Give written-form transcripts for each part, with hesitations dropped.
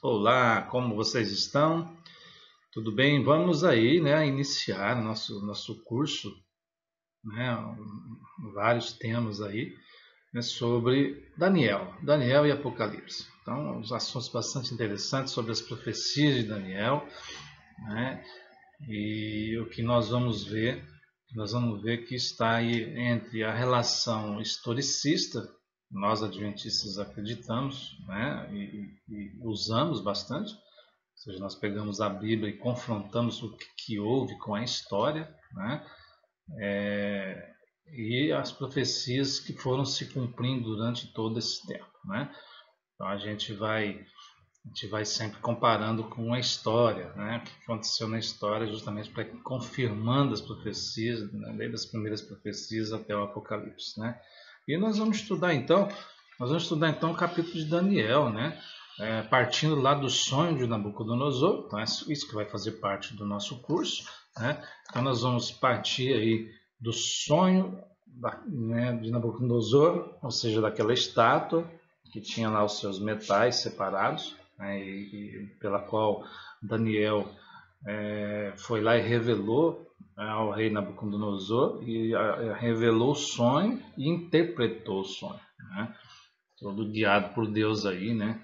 Olá, como vocês estão? Tudo bem? Vamos aí, né, iniciar nosso curso, né, vários temas aí, né, sobre Daniel e Apocalipse. Então, uns assuntos bastante interessantes sobre as profecias de Daniel, né, e o que nós vamos ver que está aí entre a relação historicista, nós adventistas acreditamos, né, e usamos bastante. Ou seja, nós pegamos a Bíblia e confrontamos o que houve com a história, né? E as profecias que foram se cumprindo durante todo esse tempo, né? Então a gente vai sempre comparando com a história, né? O que aconteceu na história, justamente para ir confirmando as profecias, né? Desde as primeiras profecias até o Apocalipse, né? E nós vamos estudar então o capítulo de Daniel, né? Partindo lá do sonho de Nabucodonosor, então é isso que vai fazer parte do nosso curso, né? Então nós vamos partir aí do sonho né, de Nabucodonosor, ou seja, daquela estátua que tinha lá os seus metais separados, né, e pela qual Daniel foi lá e revelou ao rei Nabucodonosor e revelou o sonho e interpretou o sonho, né? Todo guiado por Deus aí, né?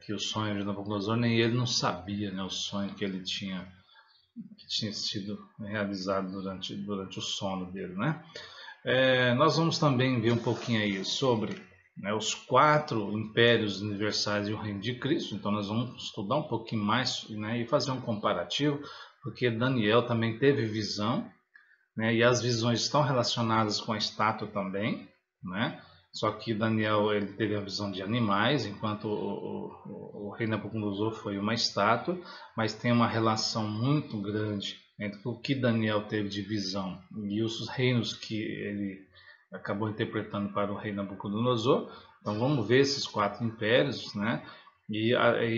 Que o sonho de Nabucodonosor nem ele não sabia, né? O sonho que tinha sido realizado durante o sono dele, né? Nós vamos também ver um pouquinho aí sobre, né, os 4 impérios universais e o reino de Cristo. Então nós vamos estudar um pouquinho mais, né, e fazer um comparativo, porque Daniel também teve visão, né, e as visões estão relacionadas com a estátua também, né? Só que Daniel ele teve a visão de animais, enquanto o rei Nabucodonosor foi uma estátua, mas tem uma relação muito grande entre o que Daniel teve de visão e os reinos que ele acabou interpretando para o rei Nabucodonosor. Então vamos ver esses 4 impérios, né? E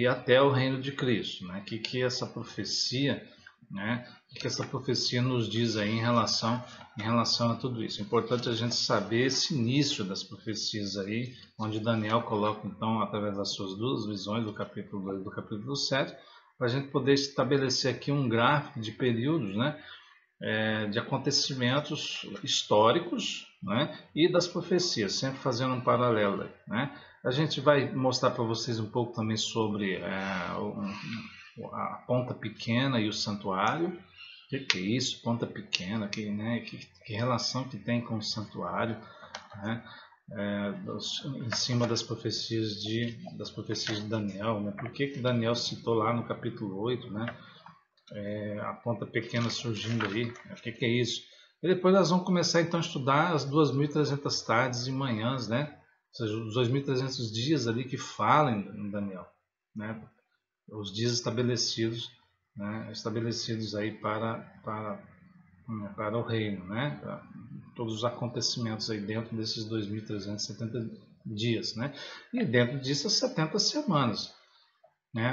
até o reino de Cristo, né? Que essa profecia, né? O que essa profecia nos diz aí em relação a tudo isso. É importante a gente saber esse início das profecias aí, onde Daniel coloca então, através das suas 2 visões, do capítulo 2 e do capítulo 7, para a gente poder estabelecer aqui um gráfico de períodos, né? De acontecimentos históricos, né, e das profecias, sempre fazendo um paralelo. Né? A gente vai mostrar para vocês um pouco também sobre a ponta pequena e o santuário. O que é isso, ponta pequena? Que relação que tem com o santuário? Né? Em cima das profecias de Daniel. Né? Por que Daniel citou lá no capítulo 8, né? A ponta pequena surgindo aí, o que é isso? E depois nós vamos começar então a estudar as 2.300 tardes e manhãs, né? Ou seja, os 2.300 dias ali que falam em Daniel, né? Os dias estabelecidos, né? Estabelecidos aí para o reino, né? Todos os acontecimentos aí dentro desses 2.370 dias, né? E dentro disso as 70 semanas,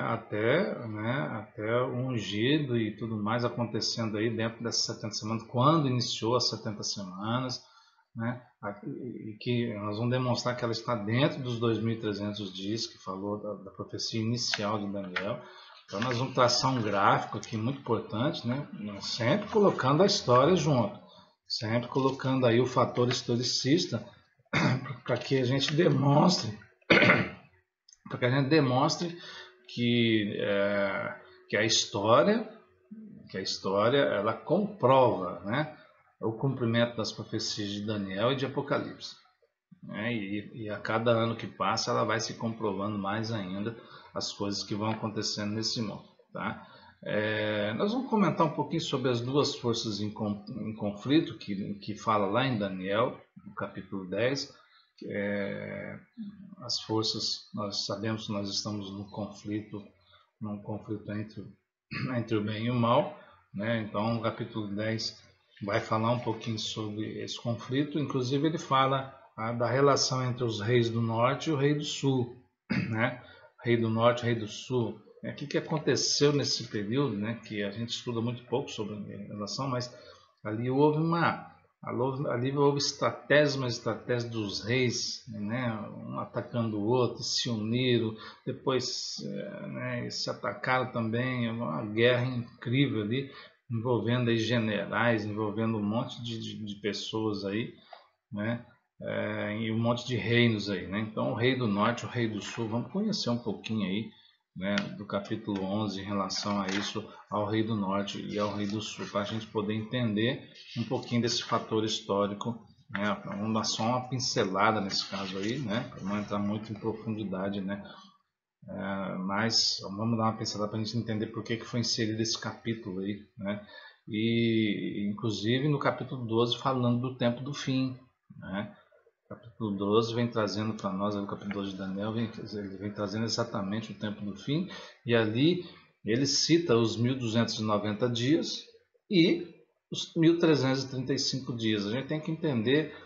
até o ungido e tudo mais acontecendo aí dentro dessas 70 semanas, quando iniciou as 70 semanas, né, e que nós vamos demonstrar que ela está dentro dos 2.300 dias que falou da profecia inicial de Daniel. Então nós vamos traçar um gráfico aqui muito importante, né, sempre colocando a história junto, sempre colocando aí o fator historicista para que a gente demonstre que, que a história ela comprova, né, o cumprimento das profecias de Daniel e de Apocalipse, né, e a cada ano que passa ela vai se comprovando mais ainda as coisas que vão acontecendo nesse mundo, tá? Nós vamos comentar um pouquinho sobre as 2 forças em conflito que fala lá em Daniel, no capítulo 10. As forças, nós sabemos que nós estamos num conflito entre o bem e o mal, né? Então o capítulo 10 vai falar um pouquinho sobre esse conflito, inclusive ele fala da relação entre os reis do norte e o rei do sul, né? Rei do norte e rei do sul. O que aconteceu nesse período, né? Que a gente estuda muito pouco sobre a relação, mas ali houve Ali houve estratégias, mas estratégias dos reis, né, um atacando o outro, se uniram, depois né, se atacaram também, uma guerra incrível ali, envolvendo aí generais, envolvendo um monte de pessoas aí, né, e um monte de reinos aí, né? Então o rei do norte, o rei do sul, vamos conhecer um pouquinho aí, né, do capítulo 11 em relação a isso, ao rei do norte e ao rei do sul, para a gente poder entender um pouquinho desse fator histórico, né? Vamos dar só uma pincelada nesse caso aí, né, para não entrar muito em profundidade, né? Mas vamos dar uma pincelada para a gente entender por que foi inserido esse capítulo aí, né? E inclusive no capítulo 12 falando do tempo do fim, né? O capítulo 12 vem trazendo para nós, o capítulo 12 de Daniel, ele vem trazendo exatamente o tempo do fim, e ali ele cita os 1290 dias e os 1335 dias. A gente tem que entender,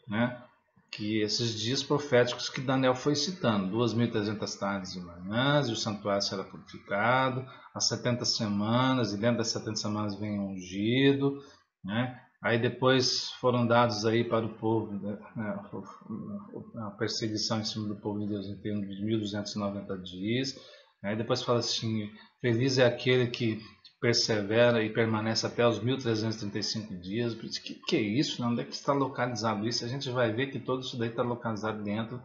né, que esses dias proféticos que Daniel foi citando, 2300 tardes e manhãs, e o santuário será purificado, as 70 semanas, e dentro das 70 semanas vem o ungido, né? Aí depois foram dados aí para o povo, né, a perseguição em cima do povo de Deus em termos de 1290 dias. Aí depois fala assim, feliz é aquele que persevera e permanece até os 1335 dias. Que é isso? Onde é que está localizado isso? A gente vai ver que todo isso daí está localizado dentro,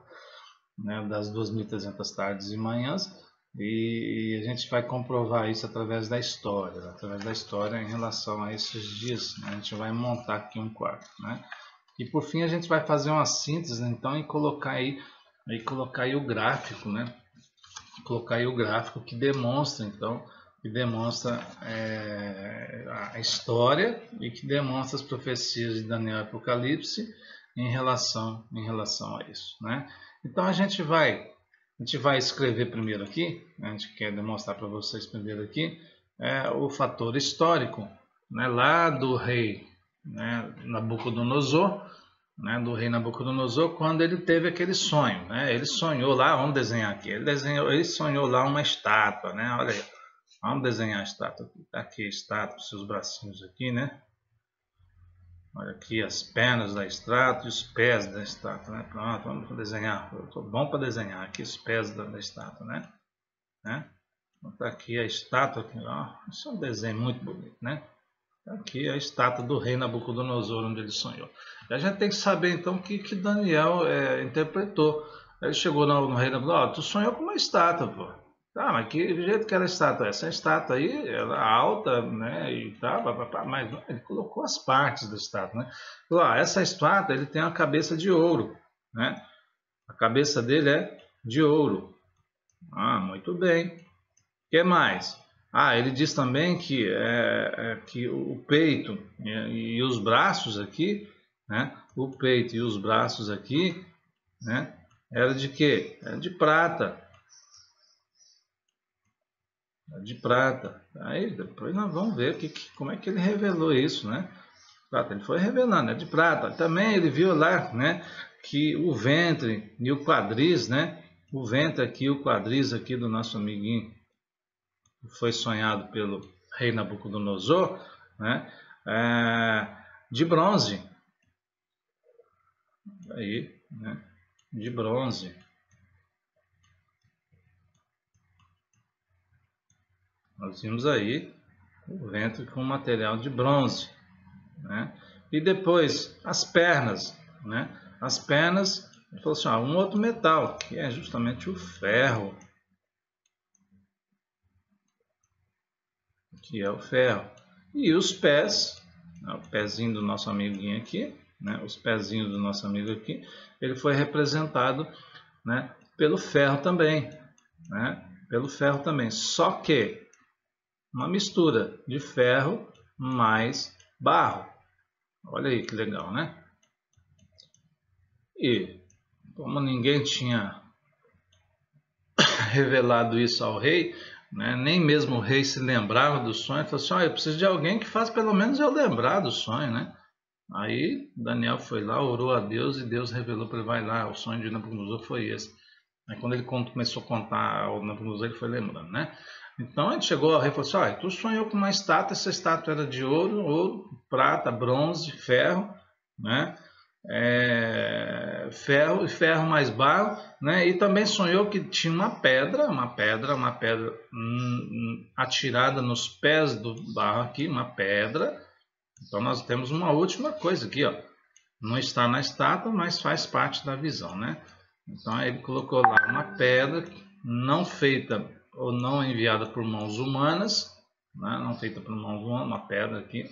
né, das 2300 tardes e manhãs, e a gente vai comprovar isso através da história em relação a esses dias, né? A gente vai montar aqui um quadro, né? E por fim a gente vai fazer uma síntese, então, e colocar aí o gráfico, né? Colocar aí o gráfico que demonstra, então, a história e que demonstra as profecias de Daniel e Apocalipse em relação a isso, né? Então a gente vai escrever primeiro aqui, né? A gente quer demonstrar para vocês primeiro aqui o fator histórico, né? Lá do rei, né, Nabucodonosor, né, do rei Nabucodonosor, quando ele teve aquele sonho, né? Ele sonhou lá, vamos desenhar aqui, ele sonhou lá uma estátua, né? Olha aí, vamos desenhar a estátua aqui, tá aqui a estátua, seus bracinhos aqui, né? Olha aqui as pernas da estátua e os pés da estátua, né? Pronto, vamos desenhar, eu estou bom para desenhar aqui os pés da estátua, né? Então, tá aqui a estátua, aqui, ó. Isso é um desenho muito bonito, né? Aqui a estátua do rei Nabucodonosor, onde ele sonhou. E a gente tem que saber então o que Daniel interpretou. Ele chegou no rei Nabucodonosor, tu sonhou com uma estátua, pô. Tá, mas que jeito que era a estátua? Essa estátua aí, ela é alta, né? E tá, mas ele colocou as partes da estátua, né? Falou, essa estátua ele tem uma cabeça de ouro, né? A cabeça dele é de ouro. Muito bem. O que mais? Ele diz também que o peito e os braços aqui, né? O peito e os braços aqui, né? Era de quê? Era de prata. De prata. Aí depois nós vamos ver como é que ele revelou isso, né? Prata, ele foi revelando, é de prata. Também ele viu lá, né? Que o ventre e o quadris, né? O ventre aqui, o quadris aqui do nosso amiguinho foi sonhado pelo rei Nabucodonosor, né? De bronze, aí, né? De bronze. Nós vimos aí o ventre com material de bronze, né? E depois as pernas, né? As pernas, ele falou assim, um outro metal, que é justamente o ferro, que é o ferro. E os pés, né, o pezinho do nosso amiguinho aqui, né, os pezinhos do nosso amigo aqui, ele foi representado, né, pelo ferro também, né, pelo ferro também. Só que uma mistura de ferro mais barro. Olha aí que legal, né? E como ninguém tinha revelado isso ao rei, né? Nem mesmo o rei se lembrava do sonho. Ele falou assim, eu preciso de alguém que faça pelo menos eu lembrar do sonho, né? Aí Daniel foi lá, orou a Deus e Deus revelou para ele, vai lá, o sonho de Nabucodonosor foi esse. Aí quando ele começou a contar ao Nabucodonosor, ele foi lembrando, né? Então a gente chegou ao rei e falou assim, tu sonhou com uma estátua, essa estátua era de ouro, prata, bronze, ferro, né? Ferro e ferro mais barro, né? E também sonhou que tinha uma pedra atirada nos pés do barro aqui, uma pedra. Então nós temos uma última coisa aqui, ó. Não está na estátua, mas faz parte da visão, né? Então ele colocou lá uma pedra não feita ou não enviada por mãos humanas, né? Não feita por mãos humanas, uma pedra aqui,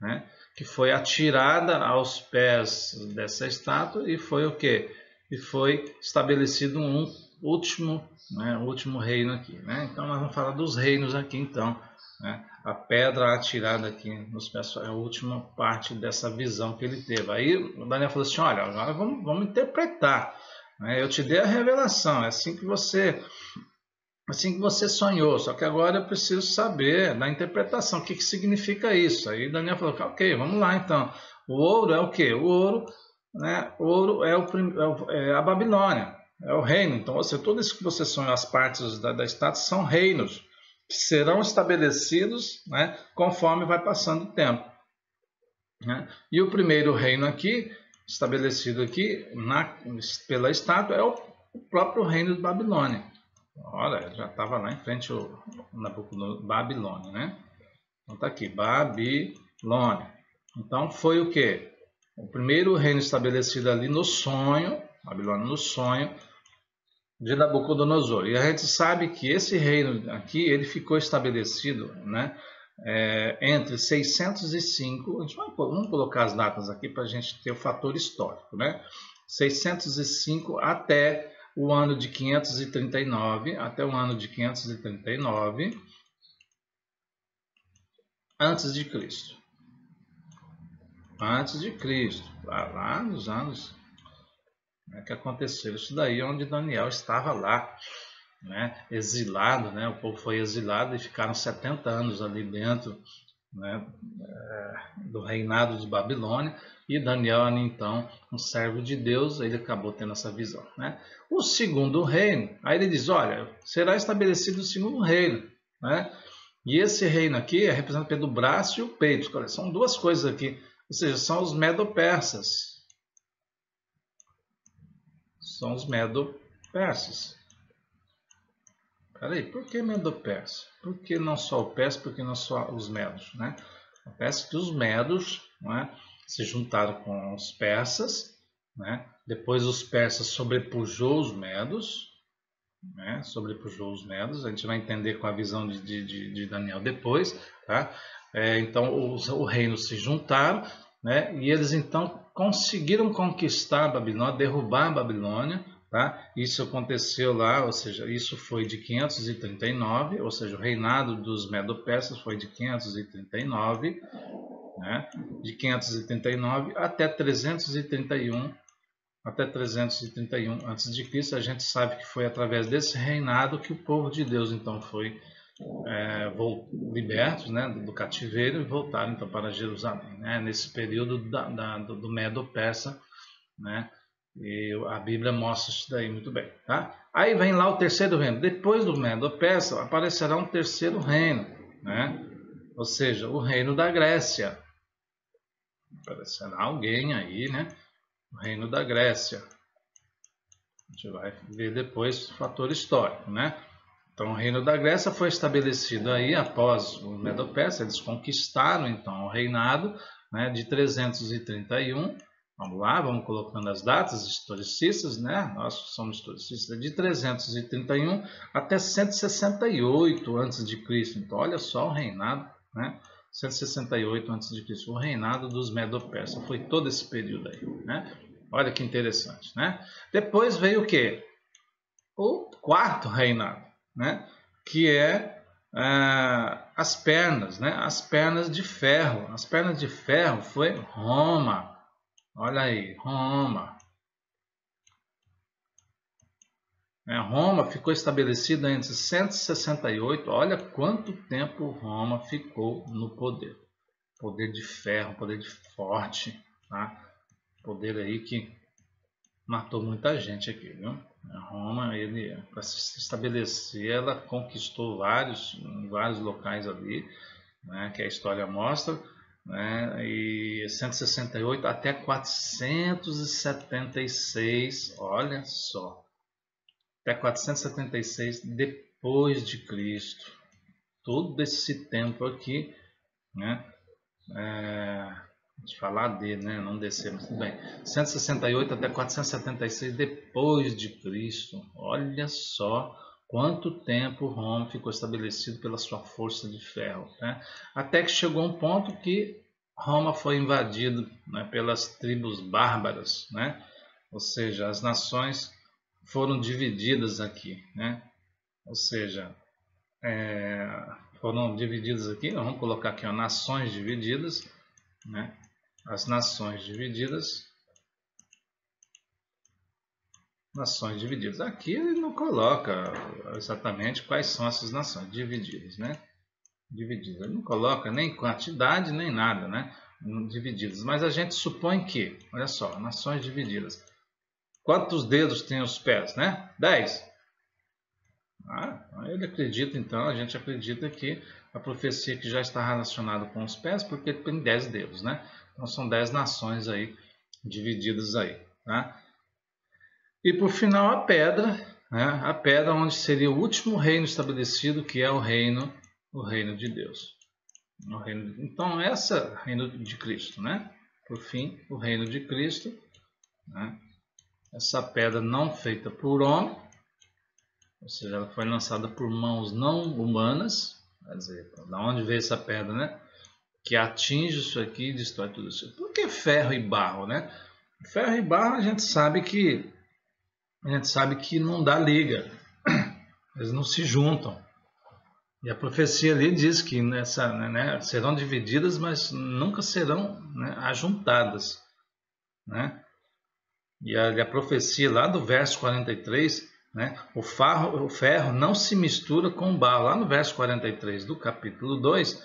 né? Que foi atirada aos pés dessa estátua e foi o quê? E foi estabelecido um último, né? Último reino aqui, né? Então nós vamos falar dos reinos aqui, então, né? A pedra atirada aqui nos pés é a última parte dessa visão que ele teve. Aí o Daniel falou assim: olha, agora vamos interpretar. Né? Eu te dei a revelação, é assim que você sonhou, só que agora eu preciso saber da interpretação, o que significa isso. Aí Daniel falou: ok, vamos lá então. O ouro é o quê? O ouro, né? O ouro é a Babilônia, é o reino. Então, tudo isso que você sonhou, as partes da estátua são reinos que serão estabelecidos, né, conforme vai passando o tempo. Né? E o primeiro reino aqui, estabelecido aqui pela estátua, é o próprio reino de Babilônia. Olha, já estava lá em frente o Nabucodonosor, Babilônia, né? Então está aqui, Babilônia. Então foi o quê? O primeiro reino estabelecido ali no sonho, Babilônia no sonho, de Nabucodonosor. E a gente sabe que esse reino aqui, ele ficou estabelecido, né, entre 605, vamos colocar as datas aqui para a gente ter o fator histórico, né? 605 até o ano de 539, antes de Cristo. Antes de Cristo, lá nos anos que aconteceu isso daí, onde Daniel estava lá, né, exilado, né, o povo foi exilado e ficaram 70 anos ali dentro, né, do reinado de Babilônia, e Daniel, então, um servo de Deus, ele acabou tendo essa visão. Né? O segundo reino, aí ele diz, olha, será estabelecido o segundo reino, né? E esse reino aqui é representado pelo braço e o peito, olha, são duas coisas aqui, ou seja, são os medo-persas. São os medo-persas. Peraí, por que Medo-Persa? Por que não só o Persa, por que não só os medos? Né? Acontece que os medos, né, se juntaram com os persas, né? Depois os persas sobrepujou os medos, né? A gente vai entender com a visão de Daniel depois. Tá? Então o reino se juntaram, né? E eles então conseguiram conquistar a Babilônia, derrubar a Babilônia. Tá? Isso aconteceu lá, ou seja, isso foi de 539, ou seja, o reinado dos Medo-Persas foi de 539, né? De 539 até 331 a.C. A gente sabe que foi através desse reinado que o povo de Deus então foi libertos, né, do cativeiro e voltaram então para Jerusalém, né? Nesse período do Medo-Persa, né? E a Bíblia mostra isso daí muito bem, tá? Aí vem lá o terceiro reino. Depois do Medo-Persa aparecerá um terceiro reino, né? Ou seja, o reino da Grécia. Aparecerá alguém aí, né? O reino da Grécia. A gente vai ver depois o fator histórico, né? Então, o reino da Grécia foi estabelecido aí após o Medo-Persa. Eles conquistaram então o reinado, né, de 331. Vamos lá, vamos colocando as datas historicistas, né? Nós somos historicistas, de 331 até 168 a.C. Então, olha só o reinado, né? 168 a.C., o reinado dos Medo-Persas. Foi todo esse período aí, né? Olha que interessante, né? Depois veio o quê? O quarto reinado, né? Que é as pernas, né? As pernas de ferro. As pernas de ferro foi Roma. Olha aí, Roma. Roma ficou estabelecida entre 168. Olha quanto tempo Roma ficou no poder. Poder de ferro, poder de forte, tá? Poder aí que matou muita gente aqui, viu? Roma, para se estabelecer, ela conquistou vários locais ali, né, que a história mostra. né? E 168 até 476, olha só, até 476 depois de Cristo. Todo esse tempo aqui, né? Deixa eu falar dele, né? Não descer, mas tudo bem. 168 até 476 depois de Cristo. Olha só quanto tempo Roma ficou estabelecido pela sua força de ferro, né? Até que chegou um ponto que Roma foi invadida, né, pelas tribos bárbaras, né? Ou seja, as nações foram divididas aqui, né? Ou seja, foram divididas aqui, vamos colocar aqui, ó, nações divididas, né? As nações divididas. Nações divididas. Aqui ele não coloca exatamente quais são essas nações divididas, né? Divididas. Ele não coloca nem quantidade, nem nada, né? Divididas. Mas a gente supõe que, olha só, nações divididas. Quantos dedos tem os pés, né? 10. Ele acredita, então, a gente acredita que a profecia que já está relacionada com os pés, porque tem 10 dedos, né? Então são 10 nações aí, divididas aí, tá? E por final a pedra, né? A pedra onde seria o último reino estabelecido, que é o reino de Deus. Então essa reino de Cristo, né? Por fim, o reino de Cristo, né? Essa pedra não feita por homem, ou seja, ela foi lançada por mãos não humanas, quer dizer, da onde veio essa pedra, né? Que atinge isso aqui e destrói tudo isso. Por que ferro e barro, né? Ferro e barro a gente sabe que não dá liga, eles não se juntam. E a profecia ali diz que serão divididas, mas nunca serão, né, ajuntadas, né? E a profecia lá do verso 43, né, o ferro não se mistura com o barro. Lá no verso 43 do capítulo 2,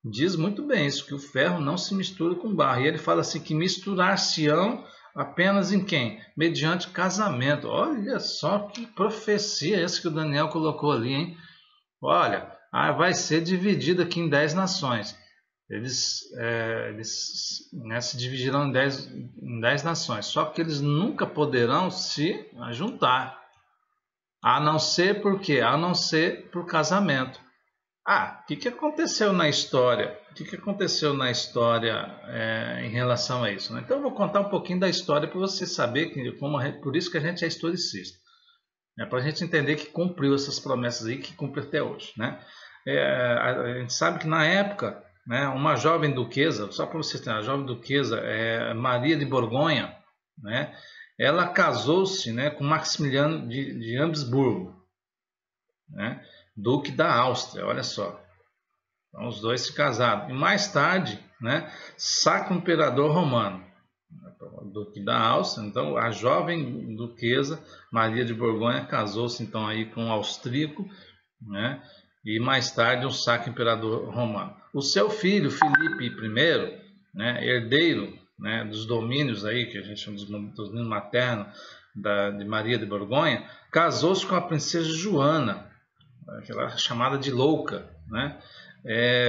diz muito bem isso, que o ferro não se mistura com o barro. E ele fala assim que misturar-se-ão apenas em quem? Mediante casamento. Olha só que profecia essa que o Daniel colocou ali, hein? Olha, vai ser dividido aqui em 10 nações. Eles né, se dividirão em 10 nações. Só que eles nunca poderão se juntar. A não ser por quê? A não ser por casamento. O que aconteceu na história? O que aconteceu na história em relação a isso? Né? Então eu vou contar um pouquinho da história para você saber por isso que a gente é historicista. Para a gente entender que cumpriu essas promessas aí, que cumpre até hoje. Né? A gente sabe que na época, né, uma jovem duquesa, só para vocês terem, a jovem duquesa Maria de Borgonha, né, ela casou-se, né, com Maximiliano de Habsburgo, né, duque da Áustria, olha só. Então os dois se casaram. E mais tarde, né, Sacro Imperador Romano, duque da Áustria. Então a jovem duquesa Maria de Borgonha casou-se então aí com um austríaco, né, e mais tarde um Sacro Imperador Romano. O seu filho Filipe I, né, herdeiro, né, dos domínios aí que a gente chama dos domínios maternos de Maria de Borgonha, casou-se com a princesa Joana, aquela chamada de Louca, né,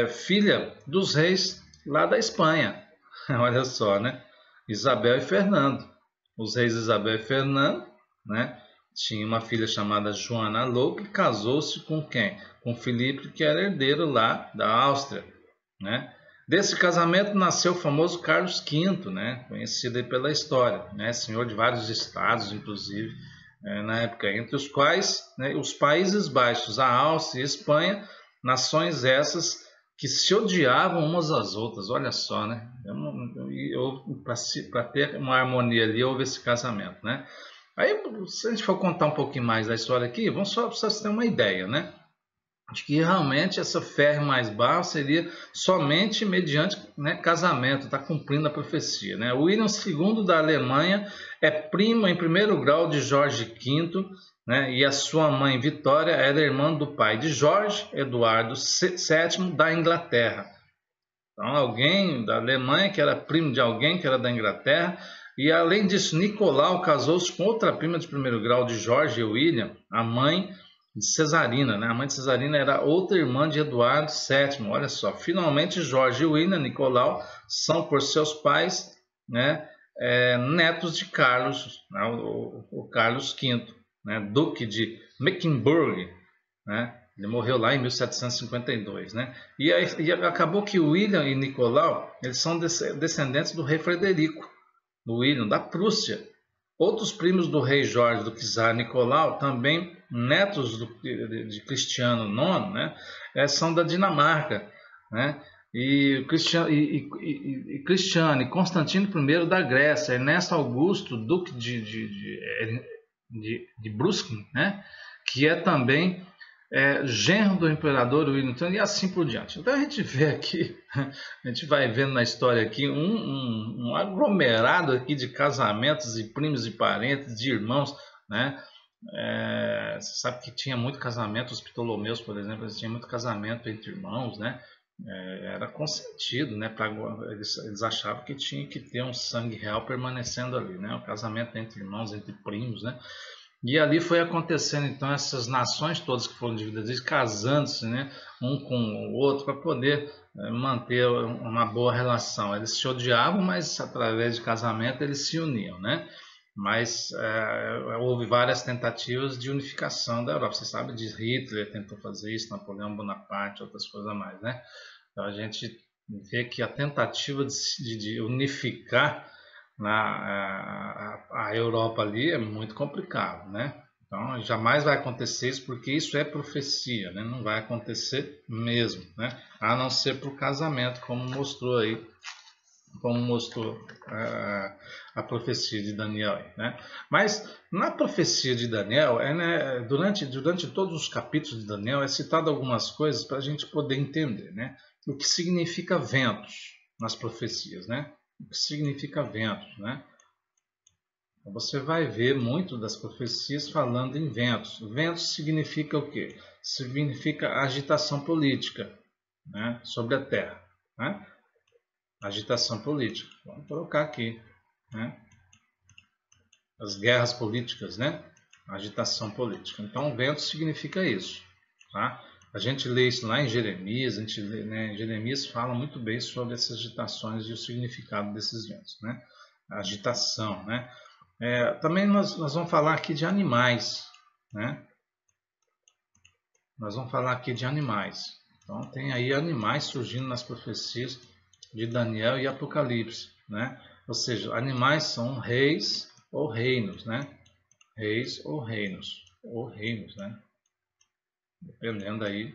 filha dos reis lá da Espanha. Olha só, né? Isabel e Fernando. Os reis Isabel e Fernando, né, tinha uma filha chamada Joana Louca e casou-se com quem? Com Filipe, que era herdeiro lá da Áustria, né? Desse casamento nasceu o famoso Carlos V, né, conhecido aí pela história, né, senhor de vários estados, inclusive, na época, entre os quais, né, os Países Baixos, a Áustria e a Espanha, nações essas que se odiavam umas às outras, olha só, né? Para ter uma harmonia ali, houve esse casamento, né? Aí, se a gente for contar um pouquinho mais da história aqui, vamos só para vocês terem uma ideia, né? De que realmente essa ferro mais barro seria somente mediante, né, casamento, está cumprindo a profecia, né? William II da Alemanha é primo em primeiro grau de Jorge V, né, e a sua mãe Vitória era irmã do pai de Jorge Eduardo VII da Inglaterra. Então alguém da Alemanha que era primo de alguém que era da Inglaterra. E além disso, Nicolau casou-se com outra prima de primeiro grau de Jorge e William, a mãe de Cesarina, né? A mãe de Cesarina era outra irmã de Eduardo VII. Olha só, finalmente Jorge e William Nicolau são por seus pais, né, netos de Carlos, né, o Carlos V, né, Duque de Mecklenburg, né? Ele morreu lá em 1752, né? E acabou que William e Nicolau, eles são descendentes do rei Frederico, do William, da Prússia. Outros primos do rei Jorge, do czar Nicolau, também netos de Cristiano IX, né? São da Dinamarca, né? E Cristiano e Constantino I da Grécia, Ernesto Augusto, duque de Brusque, né? Que é também genro do imperador William III, e assim por diante. Então a gente vê aqui, a gente vai vendo na história aqui um aglomerado aqui de casamentos e primos e parentes, de irmãos, né? Você sabe que tinha muito casamento, os Ptolomeus, por exemplo, eles tinham muito casamento entre irmãos, né? Era consentido, né? Eles achavam que tinha que ter um sangue real permanecendo ali, né? O casamento entre irmãos, entre primos, né? E ali foi acontecendo então essas nações todas que foram divididas, casando-se, né, um com o outro para poder manter uma boa relação. Eles se odiavam, mas através de casamento eles se uniam, né? Mas houve várias tentativas de unificação da Europa. Você sabe, de Hitler tentou fazer isso, Napoleão Bonaparte, outras coisas mais, né? Então a gente vê que a tentativa de unificar a Europa ali é muito complicado, né? Então jamais vai acontecer isso, porque isso é profecia, né? Não vai acontecer mesmo, né? A não ser por casamento, como mostrou aí, como mostrou a profecia de Daniel, né? Mas na profecia de Daniel, né, durante todos os capítulos de Daniel é citado algumas coisas para a gente poder entender, né? O que significa ventos nas profecias, né? O que significa ventos, né? Você vai ver muito das profecias falando em ventos. Ventos significa o quê? Significa agitação política, né, sobre a terra, né? Agitação política. Vamos colocar aqui, né? As guerras políticas, né? Agitação política. Então, vento significa isso, tá? A gente lê isso lá em Jeremias, a gente lê, né, Jeremias fala muito bem sobre essas agitações e o significado desses ventos, né? A agitação, né? Também nós vamos falar aqui de animais, né? Nós vamos falar aqui de animais. Então tem aí animais surgindo nas profecias de Daniel e Apocalipse, né? Ou seja, animais são reis ou reinos, né? Reis ou reinos, né? Dependendo aí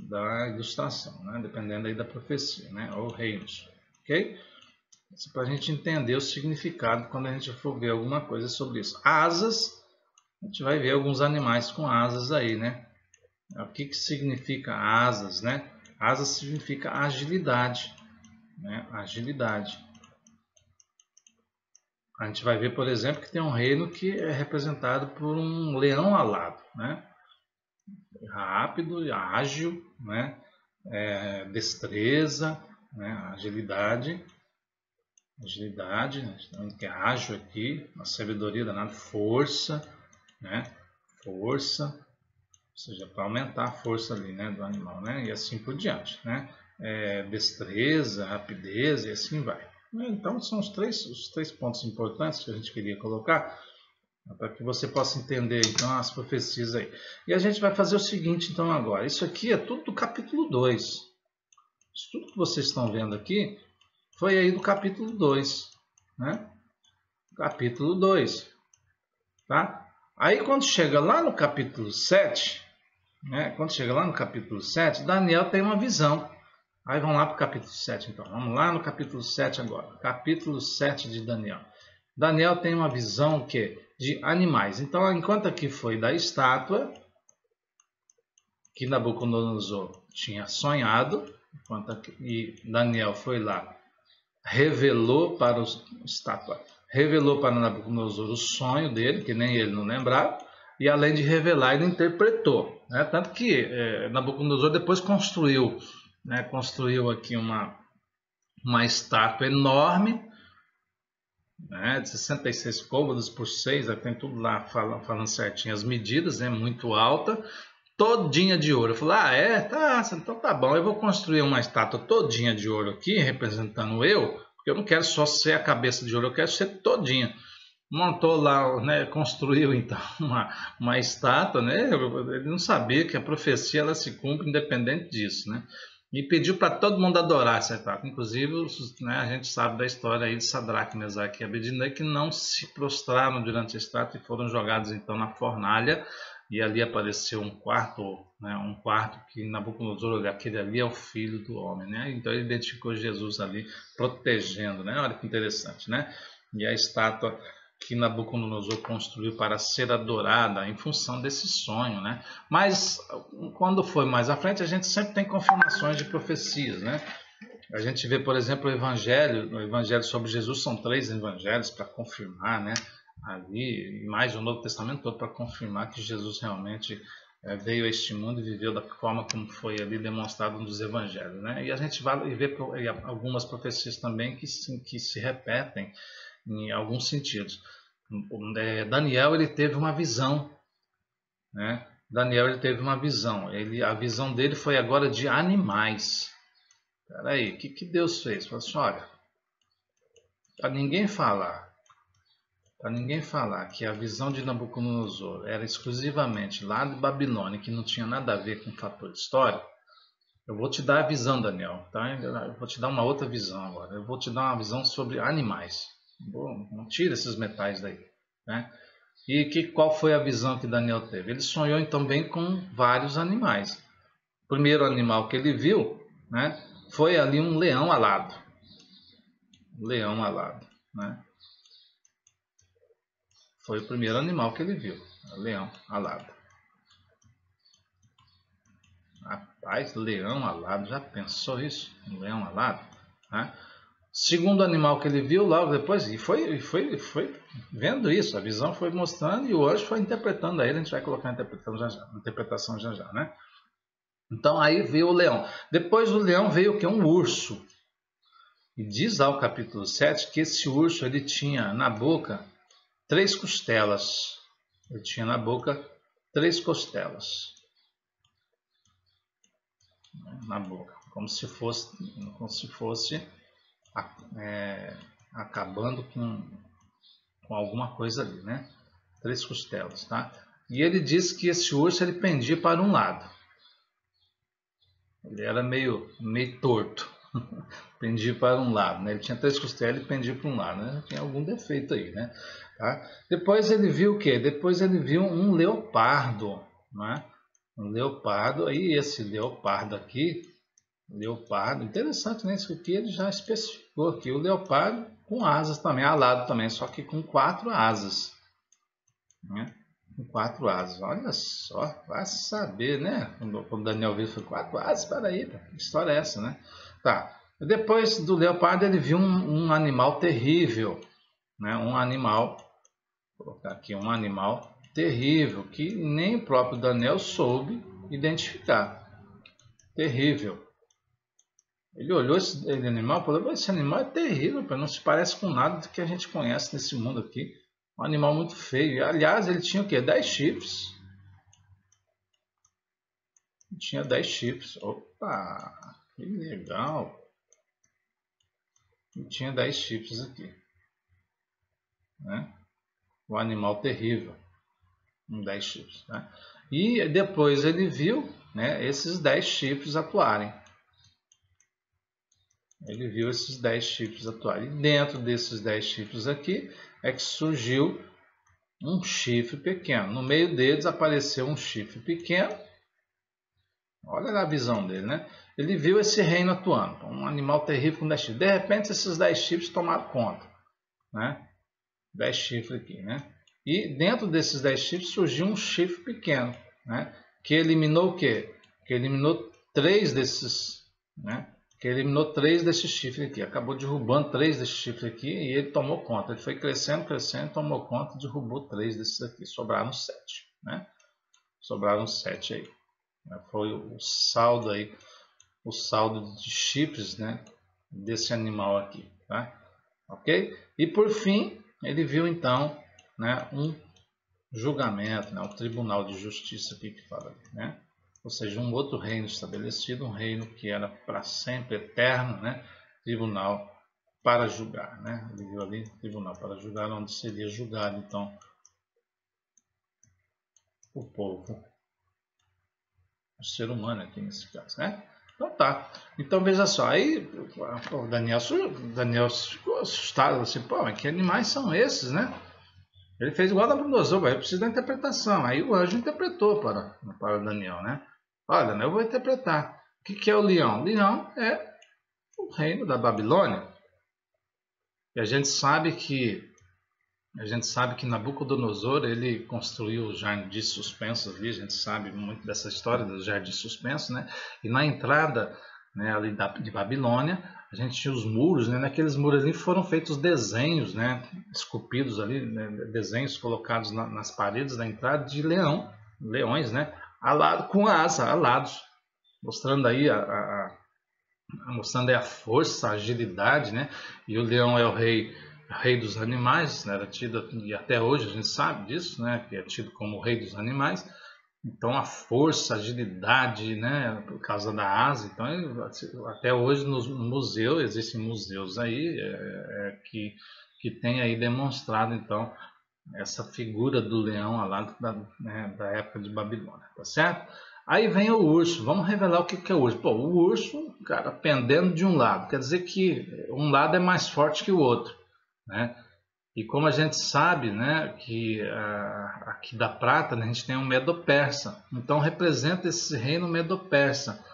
da ilustração, né? Dependendo aí da profecia, né? Ou reinos, ok? Isso para a gente entender o significado quando a gente for ver alguma coisa sobre isso. Asas, a gente vai ver alguns animais com asas aí, né? O que significa asas, né? Asas significa agilidade, né? Agilidade. A gente vai ver, por exemplo, que tem um reino que é representado por um leão alado, né? Rápido, ágil, né? Destreza, né? Agilidade, então, que é ágil aqui, a sabedoria danada, força, né? Força, ou seja, para aumentar a força ali, né, do animal, né? E assim por diante, né? Destreza, rapidez e assim vai. Então são os três pontos importantes que a gente queria colocar para que você possa entender então as profecias aí. E a gente vai fazer o seguinte então agora. Isso aqui é tudo do capítulo 2. Isso tudo que vocês estão vendo aqui foi aí do capítulo 2, né? Capítulo 2, tá? Aí quando chega lá no capítulo 7, né? Quando chega lá no capítulo 7, Daniel tem uma visão. Aí vamos lá para o capítulo 7, então. Vamos lá no capítulo 7 agora. Capítulo 7 de Daniel. Daniel tem uma visão que de animais. Então, enquanto aqui foi da estátua, que Nabucodonosor tinha sonhado, e Daniel foi lá, revelou para Nabucodonosor o sonho dele, que nem ele não lembrava, e além de revelar, ele interpretou, né? Tanto que Nabucodonosor depois construiu aqui uma estátua enorme, né, de 66 côvados por 6, tem tudo lá falando certinho as medidas, muito alta, todinha de ouro. Eu falei, tá, então tá bom, eu vou construir uma estátua todinha de ouro aqui, representando eu, porque eu não quero só ser a cabeça de ouro, eu quero ser todinha. Montou lá, né, construiu então uma estátua, né? Ele não sabia que a profecia ela se cumpre independente disso, né? E pediu para todo mundo adorar essa estátua. Inclusive, né, a gente sabe da história aí de Sadraque, Mesaque e Abednego que não se prostraram durante a estátua e foram jogados então na fornalha. E ali apareceu um quarto, né, que Nabucodonosor olhou, aquele ali é o filho do homem, né? Então ele identificou Jesus ali protegendo, né? Olha que interessante, né? E a estátua que Nabucodonosor construiu para ser adorada em função desse sonho, né? Mas quando foi mais à frente, a gente sempre tem confirmações de profecias, né? A gente vê, por exemplo, o Evangelho sobre Jesus, são 3 evangelhos para confirmar, né? Ali, e mais o Novo Testamento todo para confirmar que Jesus realmente veio a este mundo e viveu da forma como foi ali demonstrado nos evangelhos, né? E a gente vai ver algumas profecias também que se repetem em alguns sentidos. Daniel ele teve uma visão, né? Daniel ele teve uma visão. A visão dele foi agora de animais. Espera aí, o que Deus fez? Falou assim, olha, para ninguém falar que a visão de Nabucodonosor era exclusivamente lá de Babilônia, que não tinha nada a ver com o fator de história, eu vou te dar a visão, Daniel. Tá? Eu vou te dar uma outra visão agora. Eu vou te dar uma visão sobre animais. Não tira esses metais daí, né? E qual foi a visão que Daniel teve? Ele sonhou também com vários animais. O primeiro animal que ele viu, né, foi ali um leão alado. Leão alado, né? Foi o primeiro animal que ele viu, leão alado. Rapaz, leão alado, já pensou isso? Um leão alado, né? Segundo animal que ele viu logo depois, e foi vendo isso, a visão foi mostrando e o anjo foi interpretando a ele, a gente vai colocar a interpretação já já, né? Então aí veio o leão. Depois do leão veio o que? Um urso. E diz lá o capítulo 7 que esse urso ele tinha na boca 3 costelas. Ele tinha na boca 3 costelas. Na boca, como se fosse acabando com alguma coisa ali, né? 3 costelas, tá? E ele disse que esse urso ele pendia para um lado. Ele era meio torto. Pendia para um lado, né? Ele tinha 3 costelas e pendia para um lado, né? Tinha algum defeito aí, né? Tá? Depois ele viu o quê? Depois ele viu um leopardo, né? Um leopardo, aí esse leopardo aqui, leopardo, interessante, né? Isso aqui ele já especificou aqui, o leopardo com asas também, alado também, só que com 4 asas, né? Com 4 asas, olha só, vai saber, né? Quando o Daniel viu, foi 4 asas, espera aí, que história é essa, né? Tá, depois do leopardo ele viu um animal terrível, né? Um animal, vou colocar aqui, um animal terrível, que nem o próprio Daniel soube identificar, terrível. Ele olhou esse animal e falou, esse animal é terrível, não se parece com nada do que a gente conhece nesse mundo aqui. Um animal muito feio. E, aliás, ele tinha o quê? 10 chifres. Ele tinha 10 chifres. Opa, que legal. Ele tinha 10 chifres aqui. Né? Um animal terrível. 10 chifres. Né? E depois ele viu, né, esses 10 chifres atuarem. Ele viu esses 10 chifres atuarem. E dentro desses 10 chifres aqui é que surgiu um chifre pequeno. No meio deles apareceu um chifre pequeno. Olha a visão dele, né? Ele viu esse reino atuando. Um animal terrível com 10 chifres. De repente, esses 10 chifres tomaram conta. Né? 10 chifres aqui, né? E dentro desses 10 chifres surgiu um chifre pequeno. Né? Que eliminou o quê? Que eliminou 3 desses... Né? Que eliminou 3 desses chifres aqui, acabou derrubando 3 desses chifres aqui e ele tomou conta. Ele foi crescendo, tomou conta e derrubou 3 desses aqui. Sobraram 7, né? Sobraram 7 aí. Foi o saldo aí, o saldo de chifres, né? Desse animal aqui, tá? Ok? E por fim, ele viu então, né? Um julgamento, né? Um tribunal de justiça aqui que fala, né? ou seja, um outro reino estabelecido, um reino que era para sempre eterno, né? Tribunal para julgar, né? Ele viu ali tribunal para julgar, onde seria julgado então o povo, o ser humano aqui nesse caso, né? Então tá. Então veja só, aí o Daniel ficou assustado, assim, pô, mas que animais são esses, né? Ele fez igual a Nabucodonosor, eu preciso da interpretação. Aí o anjo interpretou para Daniel, né? Olha, Daniel, eu vou interpretar. O que é o leão? O leão é o reino da Babilônia. E a gente sabe que Nabucodonosor ele construiu o jardim de suspenso ali. A gente sabe muito dessa história do jardim de suspenso, né? E na entrada, né, ali de Babilônia, a gente tinha os muros, né? Naqueles muros ali foram feitos desenhos, né? Esculpidos ali, né? Desenhos colocados nas paredes da entrada de leões, né? Alado, com asa, alados, mostrando aí mostrando aí a força, a agilidade, né? E o leão é o rei dos animais, né? Era tido, e até hoje a gente sabe disso, né? Que é tido como o rei dos animais. Então a força, a agilidade, né, por causa da asa, então até hoje no museu, existem museus aí que tem aí demonstrado então essa figura do leão lá da época de Babilônia, tá certo? Aí vem o urso, vamos revelar o que é o urso. Pô, o urso, cara, pendendo de um lado, quer dizer que um lado é mais forte que o outro, né? E como a gente sabe, né, que aqui da Prata, né, a gente tem um Medo-Persa. Então representa esse reino Medo-Persa.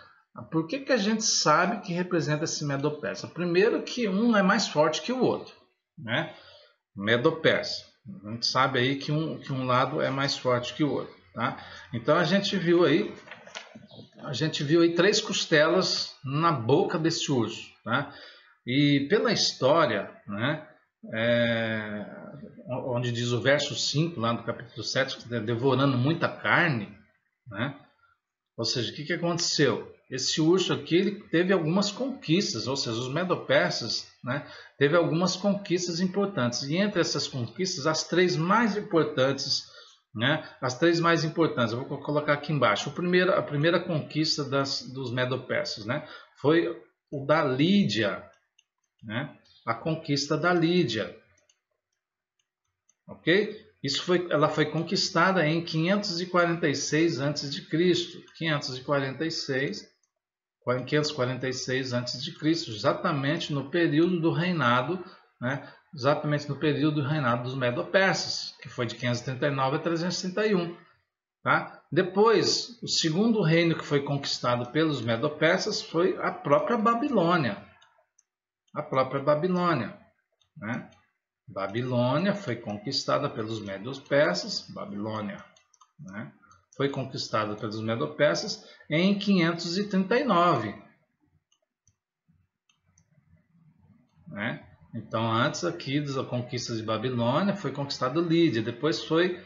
Por que a gente sabe que representa esse Medo-Persa? Primeiro que um é mais forte que o outro, né? Medo-Persa. A gente sabe aí que um lado é mais forte que o outro, tá? Então a gente viu aí 3 costelas na boca desse urso, tá? E pela história, né, onde diz o verso 5 lá do capítulo 7, devorando muita carne, né? Ou seja, o que aconteceu? Esse urso aqui ele teve algumas conquistas, ou seja, os Medo-Persas, né, teve algumas conquistas importantes. E entre essas conquistas, as 3 mais importantes, né, eu vou colocar aqui embaixo. A primeira conquista dos Medo-Persas, né, foi o da Lídia, né, a conquista da Lídia. Ok? Ela foi conquistada em 546 a.C. 546 a.C., exatamente no período do reinado, né? Exatamente no período do reinado dos Medo-Persas, que foi de 539 a 361. Tá? Depois, o segundo reino que foi conquistado pelos Medo-Persas foi a própria Babilônia. Né? Babilônia foi conquistada pelos Medo-Persas, né? Foi conquistada pelos Medo-Persas em 539. Né? Então, antes aqui da conquista de Babilônia, foi conquistada Lídia, depois foi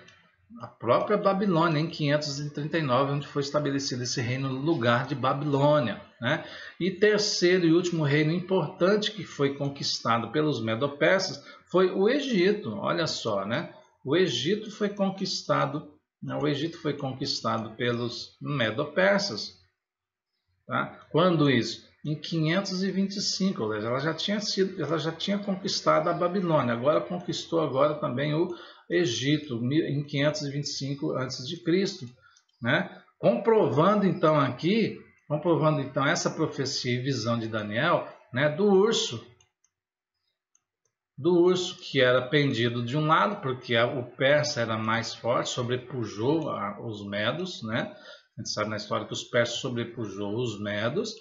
a própria Babilônia, em 539, onde foi estabelecido esse reino no lugar de Babilônia. Né? E terceiro e último reino importante que foi conquistado pelos Medo-Persas foi o Egito. Olha só, né? O Egito foi conquistado pelos Medo-Persas. Tá? Quando isso? Em 525, ela já tinha conquistado a Babilônia, agora conquistou também o Egito em 525 a.C., né? Comprovando então essa profecia e visão de Daniel, né, do urso que era pendido de um lado, porque o persa era mais forte, sobrepujou os medos, né? A gente sabe na história que os persas sobrepujou os medos,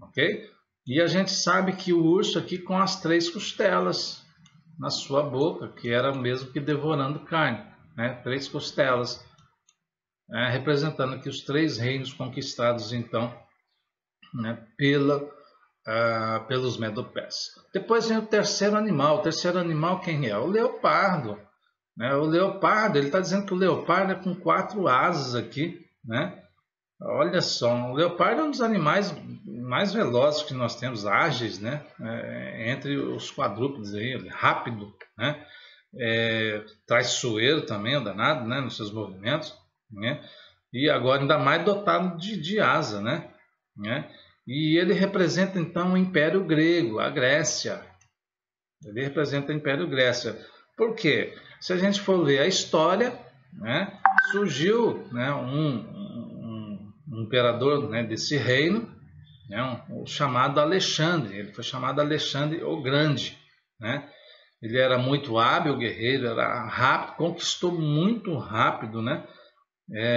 ok? E a gente sabe que o urso aqui com as 3 costelas na sua boca, que era o mesmo que devorando carne, né? 3 costelas, representando aqui os 3 reinos conquistados então, né, pelos Medo-Persas. Depois vem o terceiro animal. O terceiro animal quem é? O leopardo. Né? O leopardo, ele está dizendo que o leopardo é com 4 asas aqui, né? Olha só, o leopardo é um dos animais mais velozes que nós temos, ágeis, né? Entre os quadrúpedes aí, rápido, né? Traiçoeiro também, o danado, né? Nos seus movimentos, né? e agora ainda mais dotado de asa, né? E ele representa então o Império Grego, a Grécia. Ele representa o Império Grécia. Por quê? Se a gente for ver a história, né, surgiu, né, um imperador, né, desse reino, né, chamado Alexandre. Ele foi chamado Alexandre o Grande, né? Ele era muito hábil guerreiro, era rápido, conquistou muito rápido, né?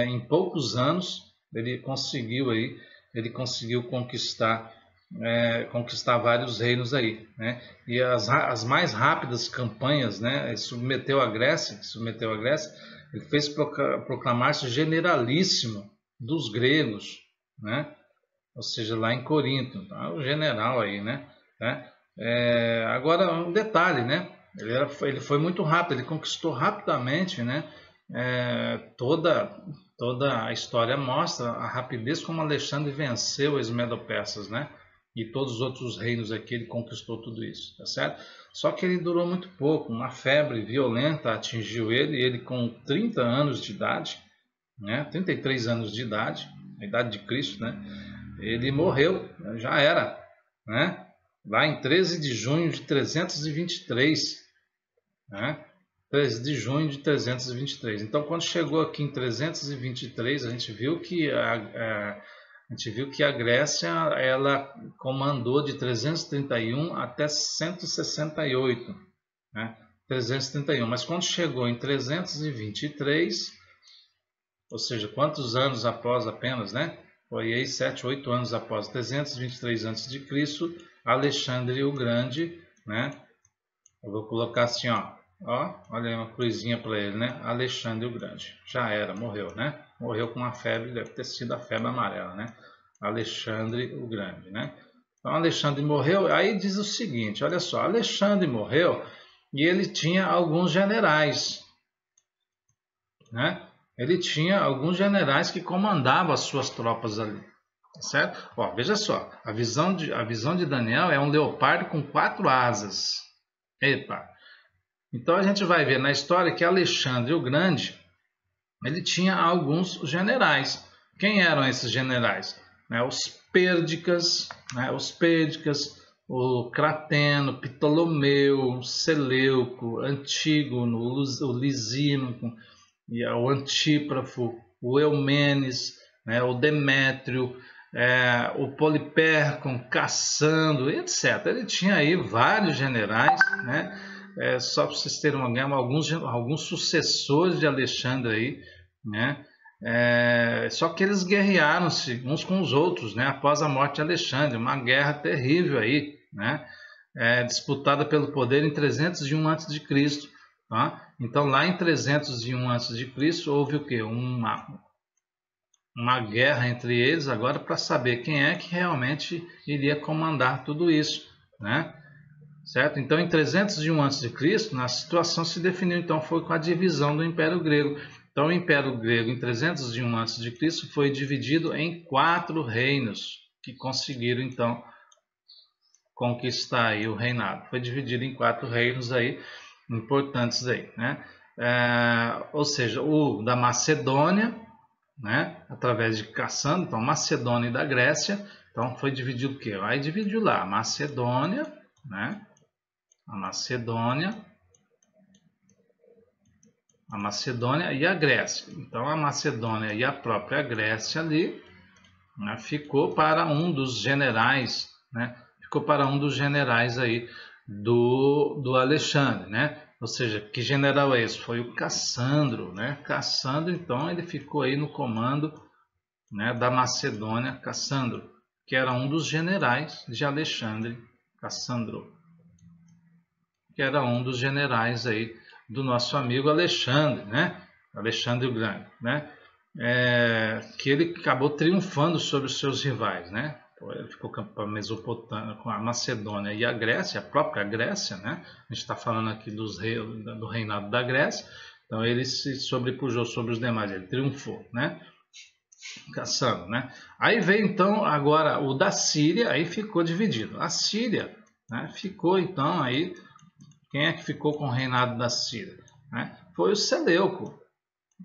Em poucos anos ele conseguiu conquistar vários reinos aí, né? E as mais rápidas campanhas, né? Ele submeteu a Grécia, ele fez proclamar-se generalíssimo dos gregos, né? Ou seja, lá em Corinto, tá? O general aí, né? Agora um detalhe, né? Ele foi muito rápido, ele conquistou rapidamente, né? Toda a história mostra a rapidez como Alexandre venceu os Medo-Persas, né? E todos os outros reinos aqui ele conquistou tudo isso, tá certo? Só que ele durou muito pouco, uma febre violenta atingiu ele, ele com 30 anos de idade, né? 33 anos de idade, a idade de Cristo, né? Ele morreu, já era, né? Lá em 13 de junho de 323, né? 13 de junho de 323. Então, quando chegou aqui em 323, a gente viu que a Grécia ela comandou de 331 até 168, né? 331. Mas quando chegou em 323, ou seja, quantos anos após apenas, né? Foi aí 7, 8 anos após 323 a.C., Alexandre o Grande, né? Eu vou colocar assim, ó, olha aí uma cruzinha para ele, né? Alexandre o Grande. Já era, morreu, né? Morreu com uma febre, deve ter sido a febre amarela, né? Alexandre o Grande, né? Então Alexandre morreu, aí diz o seguinte, olha só, Alexandre morreu e ele tinha alguns generais, né? Ele tinha alguns generais que comandavam as suas tropas ali, certo? Ó, veja só, a visão de Daniel é um leopardo com 4 asas. Epa! Então a gente vai ver na história que Alexandre o Grande, ele tinha alguns generais. Quem eram esses generais? Os Pêrdicas, o Crateno, Ptolomeu, Seleuco, Antígono, o Lisímaco, o Antíprafo, o Eumenes, o Demétrio, o Polipercon, Cassandro, etc. Ele tinha aí vários generais, né? Só para vocês terem uma ideia, alguns sucessores de Alexandre aí, né? Só que eles guerrearam-se uns com os outros, né? Após a morte de Alexandre, uma guerra terrível aí, né? Disputada pelo poder em 301 a.C., tá? Então lá em 301 a.C. houve o quê? Uma guerra entre eles agora para saber quem é que realmente iria comandar tudo isso, né? Certo? Então, em 301 a.C., a situação se definiu, então, foi com a divisão do Império Grego. Então, o Império Grego, em 301 a.C., foi dividido em 4 reinos, que conseguiram, então, conquistar aí o reinado. Foi dividido em 4 reinos aí, importantes aí, né? Ou seja, o da Macedônia, né? Através de Cassandro, então, Macedônia e da Grécia. Então, foi dividido o quê? Aí dividiu lá, a Macedônia, né? A Macedônia e a Grécia. Então a Macedônia e a própria Grécia ali, né, ficou para um dos generais, né? Ficou para um dos generais aí do Alexandre, né? Ou seja, que general é esse? Foi o Cassandro, né? Cassandro, então ele ficou aí no comando, né, da Macedônia, Cassandro, que era um dos generais de Alexandre, Cassandro, que era um dos generais aí do nosso amigo Alexandre, né? Alexandre o Grande, né? Que ele acabou triunfando sobre os seus rivais, né? Ele ficou com a Mesopotâmia, com a Macedônia e a Grécia, a própria Grécia, né? A gente está falando aqui do reinado da Grécia, então ele se sobrepujou sobre os demais, ele triunfou, né? Caçando, né? Aí veio então agora o da Síria, aí ficou dividido. A Síria, né, ficou então aí. Quem é que ficou com o reinado da Síria? Né? Foi o Seleuco.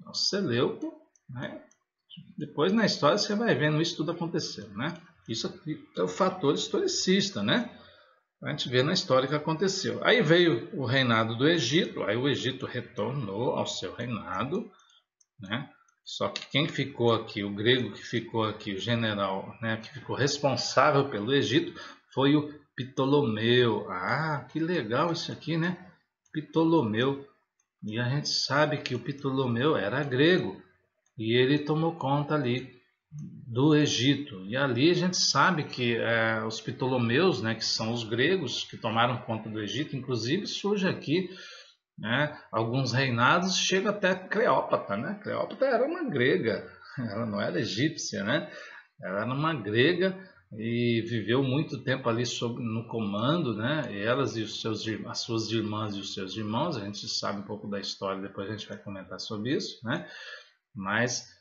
O Seleuco, né? Depois na história você vai vendo isso tudo acontecendo, né? Isso aqui é o fator historicista, né? A gente vê na história que aconteceu. Aí veio o reinado do Egito, aí o Egito retornou ao seu reinado, né? Só que quem ficou aqui, o grego que ficou aqui, o general, né, que ficou responsável pelo Egito, foi o Ptolomeu. Ah, que legal isso aqui, né? Ptolomeu. E a gente sabe que o Ptolomeu era grego e ele tomou conta ali do Egito. E ali a gente sabe que os Ptolomeus, né, que são os gregos que tomaram conta do Egito, inclusive surge aqui, né, alguns reinados, chega até Cleópatra, né? Cleópatra era uma grega, ela não era egípcia, né? Ela era uma grega e viveu muito tempo ali no comando, né? E elas e as suas irmãs e os seus irmãos, a gente sabe um pouco da história, depois a gente vai comentar sobre isso, né? Mas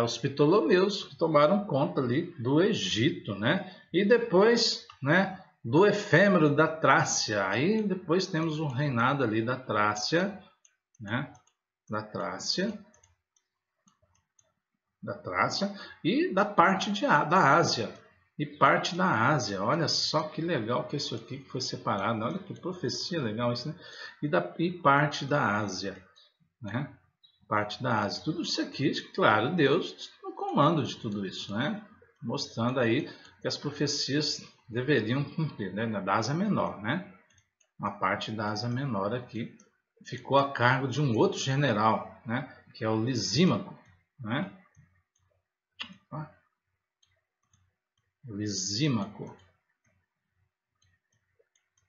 os Ptolomeus que tomaram conta ali do Egito, né? E depois, né, do efêmero da Trácia. Aí depois temos um reinado ali da Trácia, né? Da Trácia e da parte da Ásia. E parte da Ásia. Olha só que legal que é isso aqui que foi separado. Olha que profecia legal isso, né? E parte da Ásia, né? Parte da Ásia. Tudo isso aqui, claro, Deus no comando de tudo isso, né? Mostrando aí que as profecias deveriam cumprir, né? Da Ásia Menor, né? Uma parte da Ásia Menor aqui ficou a cargo de um outro general, né? Que é o Lisímaco, né? Lisímaco.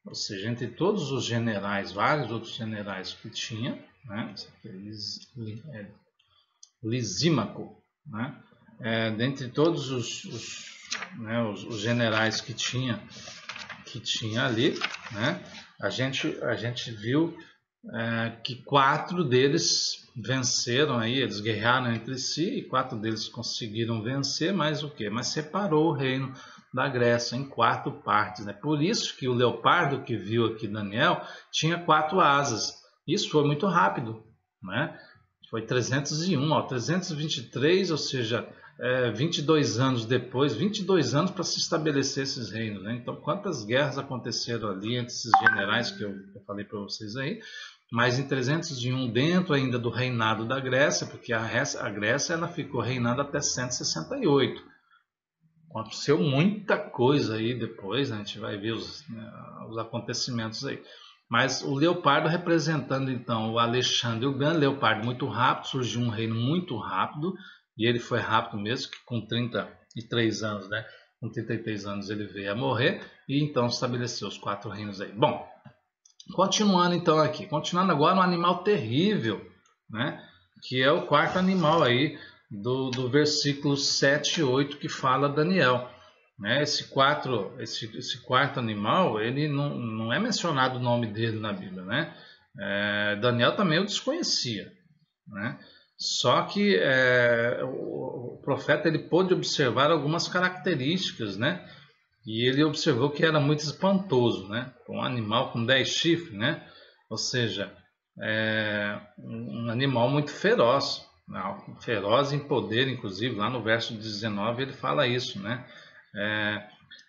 Ou seja, entre todos os generais, vários outros generais que tinha, né? Esse aqui é Lisímaco, né? Dentre todos os generais que tinha ali, né? A gente viu que 4 deles venceram aí, eles guerrearam entre si e 4 deles conseguiram vencer, mas o quê? Mas separou o reino da Grécia em 4 partes, né? Por isso que o leopardo que viu aqui Daniel tinha 4 asas. Isso foi muito rápido, né? Foi 301, ó, 323, ou seja, 22 anos depois, 22 anos para se estabelecer esses reinos, né? Então, quantas guerras aconteceram ali entre esses generais que eu falei para vocês aí, mas em 301, dentro ainda do reinado da Grécia, porque a Grécia ela ficou reinando até 168. Aconteceu muita coisa aí depois, né? A gente vai ver os acontecimentos aí. Mas o leopardo representando então o Alexandre o Grande, leopardo muito rápido, surgiu um reino muito rápido, e ele foi rápido mesmo, que com 33 anos, né? Com 33 anos ele veio a morrer, e então estabeleceu os 4 reinos aí. Bom, continuando então aqui, continuando agora um animal terrível, né? Que é o 4º animal aí do versículo 7 e 8 que fala Daniel. Né? Esse quarto animal, ele não é mencionado o nome dele na Bíblia, né? Daniel também o desconhecia, né? Só que o profeta ele pôde observar algumas características, né? E ele observou que era muito espantoso, né? Um animal com 10 chifres, né? Ou seja, um animal muito feroz, feroz em poder, inclusive lá no verso 19 ele fala isso, né?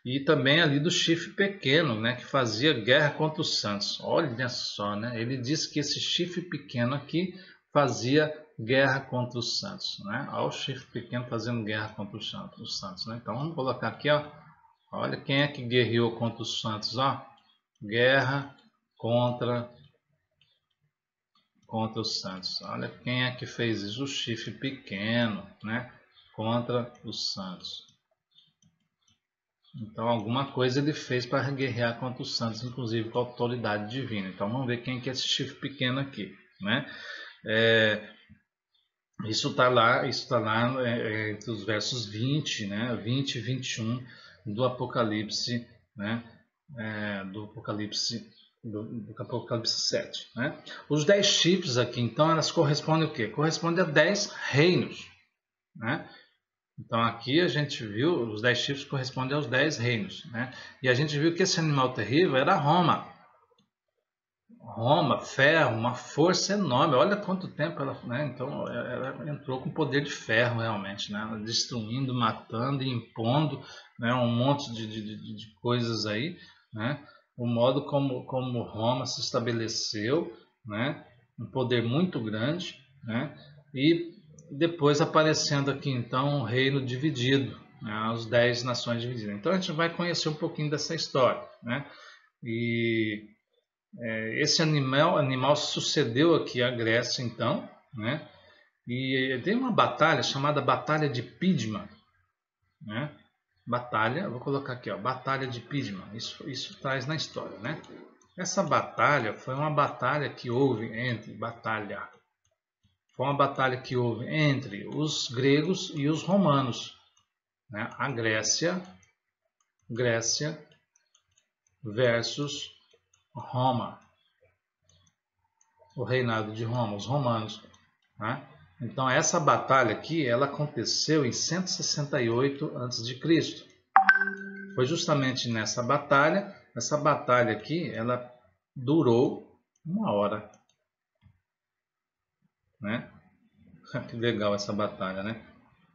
E também ali do chifre pequeno, né, que fazia guerra contra os santos. Olha só, né? Ele diz que esse chifre pequeno aqui fazia guerra contra os santos, né? Olha o chifre pequeno fazendo guerra contra os santos, né? Então vamos colocar aqui, ó. Olha quem é que guerreou contra os santos, ó. Guerra contra os santos. Olha quem é que fez isso, o chifre pequeno, né? Contra os santos. Então, alguma coisa ele fez para guerrear contra os santos, inclusive com a autoridade divina. Então, vamos ver quem que é esse chifre pequeno aqui, né? Isso está lá entre os versos 20, né? 20 e 21 do Apocalipse, né? Do Apocalipse 7, né? Os 10 chifres aqui, então, elas correspondem ao quê? Correspondem a 10 reinos, né? Então aqui a gente viu, os 10 chifres correspondem aos 10 reinos, né? E a gente viu que esse animal terrível era Roma. Roma, ferro, uma força enorme. Olha quanto tempo ela, né? Então ela entrou com poder de ferro realmente, né? Destruindo, matando e impondo, né? Um monte de coisas aí, né? O modo como Roma se estabeleceu, né? Um poder muito grande, né? E depois aparecendo aqui então um reino dividido, né? As 10 nações divididas. Então a gente vai conhecer um pouquinho dessa história, né? E esse animal sucedeu aqui à Grécia, então, né? E tem uma batalha chamada Batalha de Pidma, né? Batalha, vou colocar aqui, ó, Batalha de Pidma. Isso traz na história, né? Essa batalha foi uma batalha que houve entre os gregos e os romanos, né? A Grécia versus Roma, o reinado de Roma, os romanos. Né? Então essa batalha aqui, ela aconteceu em 168 a.C. Foi justamente nessa batalha, essa batalha aqui, ela durou 1 hora. Né? Que legal essa batalha, né?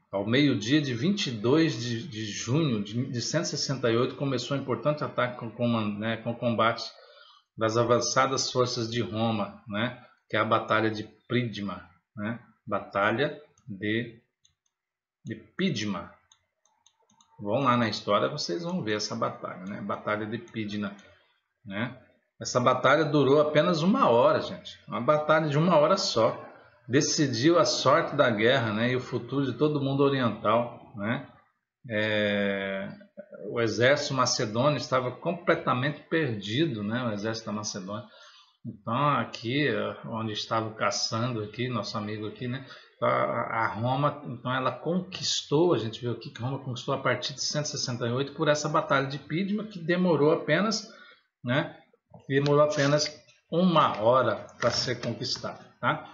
Ao meio-dia de 22 de junho de 168 começou um importante ataque com o combate das avançadas forças de Roma, né? Que é a Batalha de Pridma, né? Batalha de Pidma. Vão lá na história, vocês vão ver essa batalha, né? Batalha de Pidna, né? Essa batalha durou apenas 1 hora, gente. Uma batalha de 1 hora só. Decidiu a sorte da guerra, né? E o futuro de todo mundo oriental, né? O exército macedônio estava completamente perdido, né? O exército da Macedônia. Então aqui, onde estava caçando aqui, nosso amigo aqui, né? A Roma, então ela conquistou, a gente viu aqui que Roma conquistou a partir de 168 por essa batalha de Pidma, que demorou apenas, né? Demorou apenas 1 hora para ser conquistada, tá?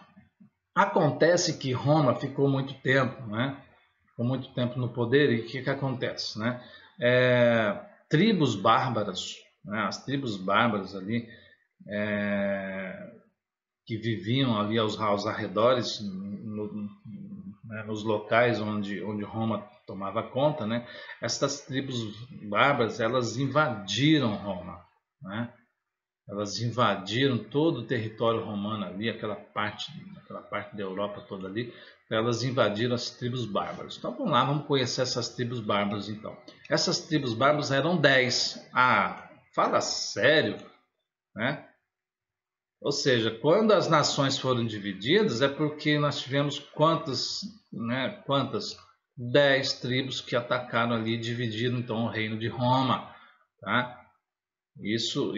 Acontece que Roma ficou muito tempo, né? Ficou muito tempo no poder e o que acontece, né? Tribos bárbaras, né? As tribos bárbaras ali, que viviam ali aos arredores, né, nos locais onde Roma tomava conta, né? Essas tribos bárbaras, elas invadiram Roma, né? Elas invadiram todo o território romano ali, aquela parte da Europa toda ali. Elas invadiram as tribos bárbaras. Então vamos lá, vamos conhecer essas tribos bárbaras então. Essas tribos bárbaras eram 10. Ah, fala sério, né? Ou seja, quando as nações foram divididas, é porque nós tivemos quantas, né? Quantas? 10 tribos que atacaram ali e dividiram então o reino de Roma, tá? Isso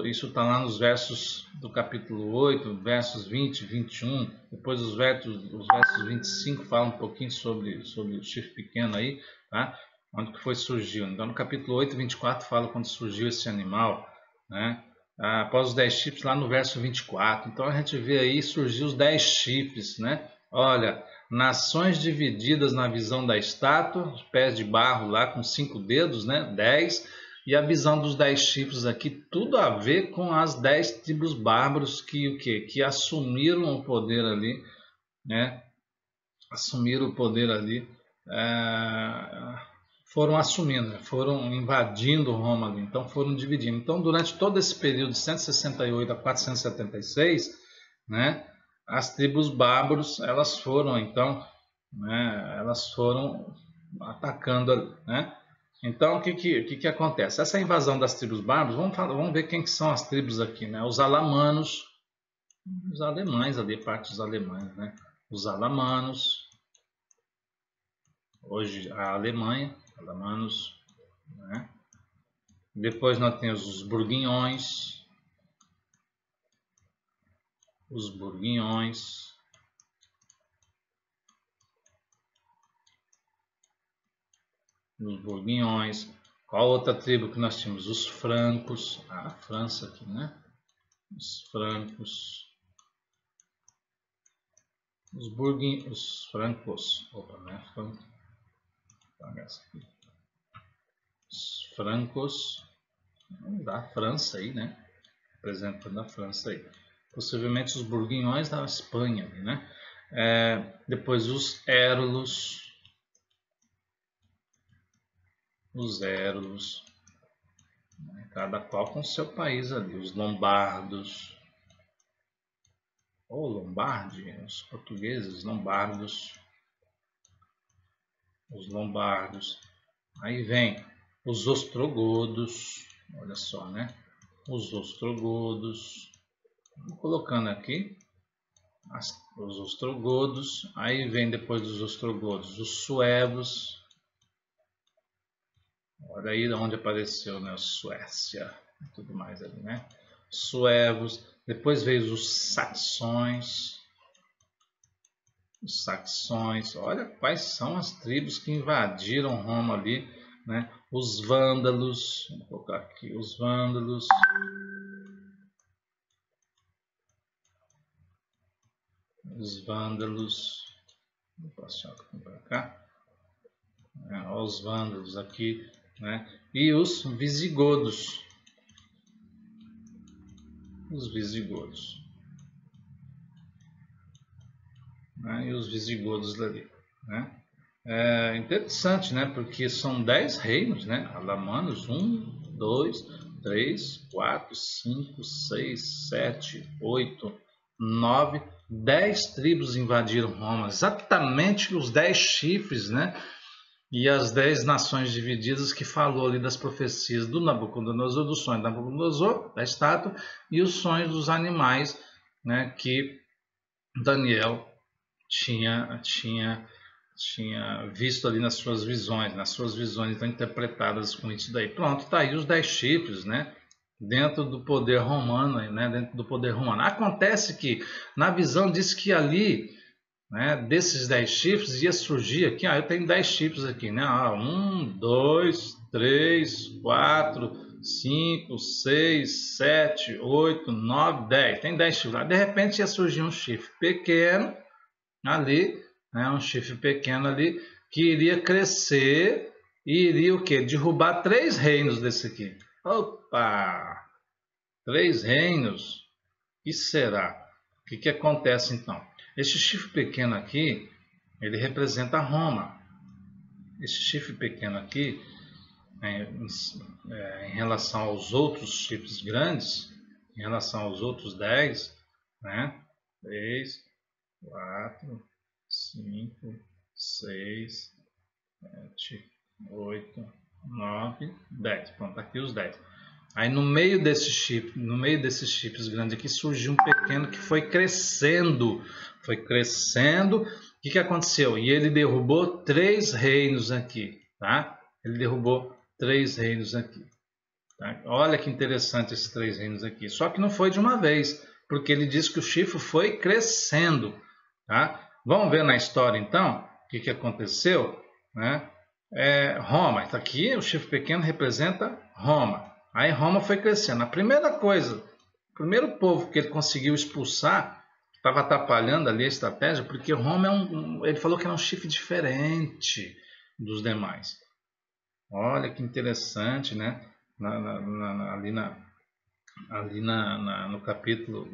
está lá nos versos do capítulo 8, versos 20, 21. Depois os versos 25 falam um pouquinho sobre o chifre pequeno aí, tá? Onde que foi surgiu. Então no capítulo 8, 24 fala quando surgiu esse animal, né? Após os 10 chifres, lá no verso 24. Então a gente vê aí surgir os 10 chifres, né? Olha, nações divididas na visão da estátua, pés de barro lá com 5 dedos, né? 10. E a visão dos 10 chifres aqui, tudo a ver com as 10 tribos bárbaros que assumiram o poder ali, né? Assumiram o poder ali, foram assumindo, né? Foram invadindo Roma ali, então foram dividindo. Então, durante todo esse período de 168 a 476, né? As tribos bárbaros, elas foram então, né? Elas foram atacando, né? Então, o que acontece? Essa invasão das tribos bárbaras, vamos ver quem que são as tribos aqui, né? Os alamanos, os alemães ali, parte dos alemães, né? Os alamanos, hoje a Alemanha, alamanos, né? Depois nós temos os burguinhões, os burguinhões, os burguinhões. Qual outra tribo que nós tínhamos? Os francos, a França aqui, né? Os francos. Os francos, opa, né? Os francos da França aí, né? representando a França aí. Possivelmente os burguinhões da Espanha, né? Depois os érulos, cada qual com seu país ali, os lombardos, ou Lombardi, os portugueses, os lombardos. Aí vem os ostrogodos, olha só, né? Os ostrogodos, vou colocando aqui os ostrogodos. Aí vem depois dos ostrogodos os suevos. Olha aí onde apareceu, né? Suécia e tudo mais ali, né? Suevos. Depois veio os saxões. Os saxões. Olha quais são as tribos que invadiram Roma ali, né? Os vândalos. Vou colocar aqui os vândalos. Os vândalos. Vou passar para cá. Olha os vândalos aqui, né? E os visigodos. Os visigodos. Né? E os visigodos ali, né? É interessante, né? Porque são 10 reinos, né? Alamanos, 1, 2, 3, 4, 5, 6, 7, 8, 9, 10 tribos invadiram Roma. Exatamente os 10 chifres, né? E as 10 nações divididas que falou ali das profecias do Nabucodonosor, do sonho do Nabucodonosor, da estátua, e os sonhos dos animais, né? Que Daniel tinha visto ali nas suas visões então interpretadas com isso daí. Pronto, tá aí os 10 chifres, né? Dentro do poder romano, né? Dentro do poder romano. Acontece que na visão diz que ali, né, desses 10 chifres ia surgir aqui, eu tenho 10 chifres aqui, né? 1, 2, 3, 4, 5, 6, 7, 8, 9, 10. Tem 10 chifres. De repente ia surgir um chifre pequeno ali, né, um chifre pequeno ali, que iria crescer e iria o quê? Derrubar 3 reinos desse aqui. Opa! 3 reinos? O que será? O que acontece então? Este chifre pequeno aqui, ele representa Roma. Esse chifre pequeno aqui, em relação aos outros chifres grandes, em relação aos outros 10, né? 3, 4, 5, 6, 7, 8, 9, 10. Pronto, tá aqui os 10. Aí no meio desses chifres grandes aqui surgiu um pequeno que foi crescendo. Foi crescendo. O que aconteceu? E ele derrubou 3 reinos aqui, tá? Ele derrubou 3 reinos aqui. Tá? Olha que interessante esses 3 reinos aqui. Só que não foi de uma vez, porque ele diz que o chifre foi crescendo. Tá? Vamos ver na história então o que aconteceu, né? Roma, está aqui, o chifre pequeno representa Roma. Aí Roma foi crescendo. A primeira coisa, o primeiro povo que ele conseguiu expulsar, estava atrapalhando ali a estratégia, porque Roma ele falou que era um chifre diferente dos demais. Olha que interessante, né? No capítulo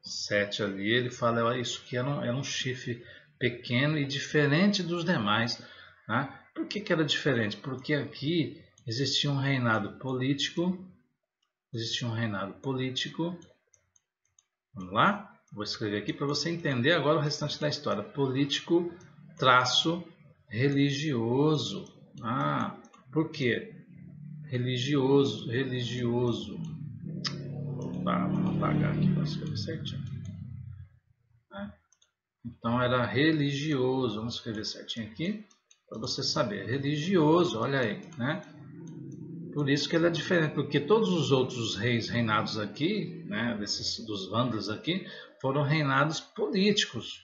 7 ali, ele fala isso que era um chifre pequeno e diferente dos demais. Tá? Por que era diferente? Porque aqui existia um reinado político. Vamos lá? Vou escrever aqui para você entender agora o restante da história. Político traço religioso. Por quê? Religioso. Vamos apagar aqui para escrever certinho. Então era religioso. Vamos escrever certinho aqui para você saber. Religioso, olha aí, né? Por isso que ele é diferente, porque todos os outros reis reinados aqui, né, dos vândalos aqui, foram reinados políticos.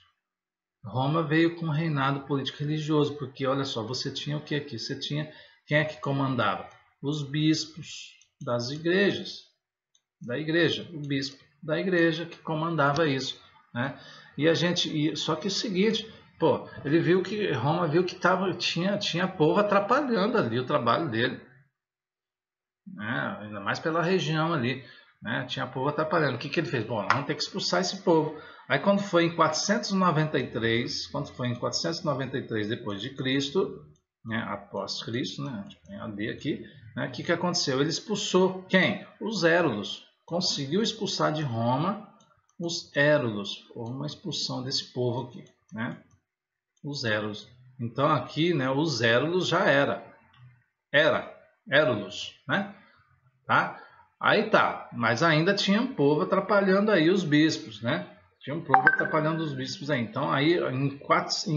Roma veio com um reinado político religioso, porque olha só, você tinha o que aqui? Você tinha quem é que comandava? Os bispos das igrejas, o bispo da igreja que comandava isso, né? Só que é o seguinte, Roma viu que tinha povo atrapalhando ali o trabalho dele, né? Ainda mais pela região ali. né? Tinha povo atrapalhando. O que ele fez? Bom, vamos ter que expulsar esse povo. Aí quando foi em 493, depois de Cristo, né, após Cristo, né, tem AD aqui, né, o que aconteceu? Ele expulsou quem? Os Hérodos. Conseguiu expulsar de Roma os Hérodos. Houve uma expulsão desse povo aqui, né? Os Hérodos. Então aqui, né, os Hérodos já era Hérodos, né? Tá? Aí tá, mas ainda tinha um povo atrapalhando aí os bispos, né? Tinha um povo atrapalhando os bispos aí. Então aí em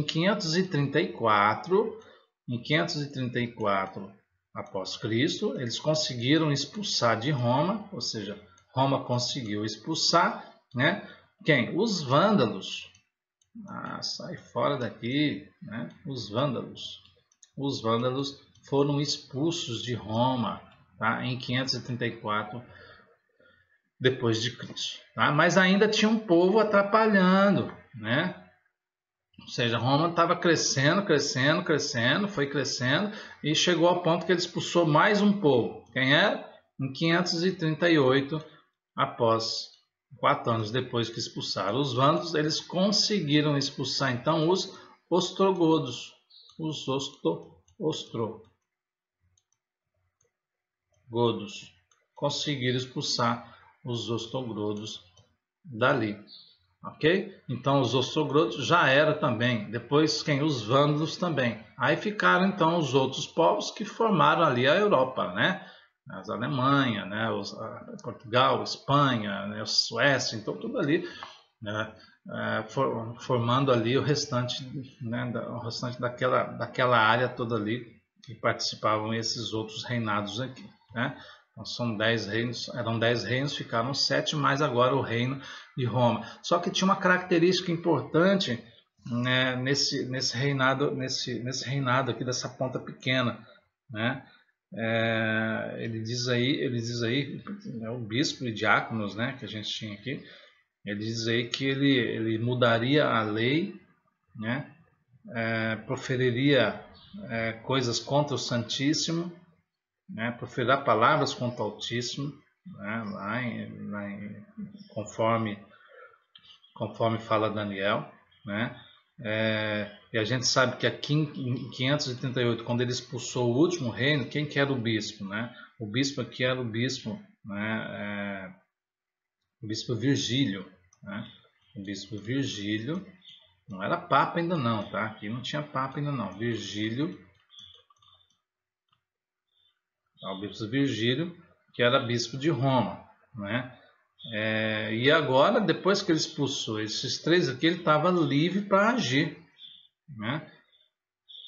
534 após Cristo, eles conseguiram expulsar de Roma, ou seja, Roma conseguiu expulsar, né? Quem? Os vândalos. Sai fora daqui, né? Os vândalos. Os vândalos foram expulsos de Roma, tá? Em 534 depois de Cristo, tá? Mas ainda tinha um povo atrapalhando, né? Ou seja, Roma estava crescendo, foi crescendo e chegou ao ponto que ele expulsou mais um povo. Quem era? Em 538, após 4 anos depois que expulsaram os vândalos, eles conseguiram expulsar então os ostrogodos. Os ostrogodos conseguiram expulsar os ostrogodos dali. Ok? Então os ostrogodos já era também. Depois quem? Os vândalos também. Aí ficaram então os outros povos que formaram ali a Europa, né? As Alemanha, né? Portugal, Espanha, né? Suécia, então tudo ali, né? Formando ali o restante, né? O restante daquela área toda ali que participavam esses outros reinados aqui, né? Então, são 10 reinos, eram 10 reinos, ficaram 7, mais agora o reino de Roma. Só que tinha uma característica importante, né, nesse reinado aqui dessa ponta pequena, né? Ele diz aí, né, o bispo e diáconos, né, que a gente tinha aqui, ele diz aí que ele mudaria a lei, né? Proferiria coisas contra o Santíssimo, né, proferir palavras contra o Altíssimo, né, conforme fala Daniel, né? E a gente sabe que aqui em 538, quando ele expulsou o último reino, quem que era o bispo, né? O bispo aqui era o bispo, né? O bispo Virgílio, né? O bispo Virgílio, não era papa ainda não, tá? Aqui não tinha papa ainda não. Virgílio, o bispo Virgílio, que era bispo de Roma, né? E agora, depois que ele expulsou esses 3 aqui, ele estava livre para agir, né?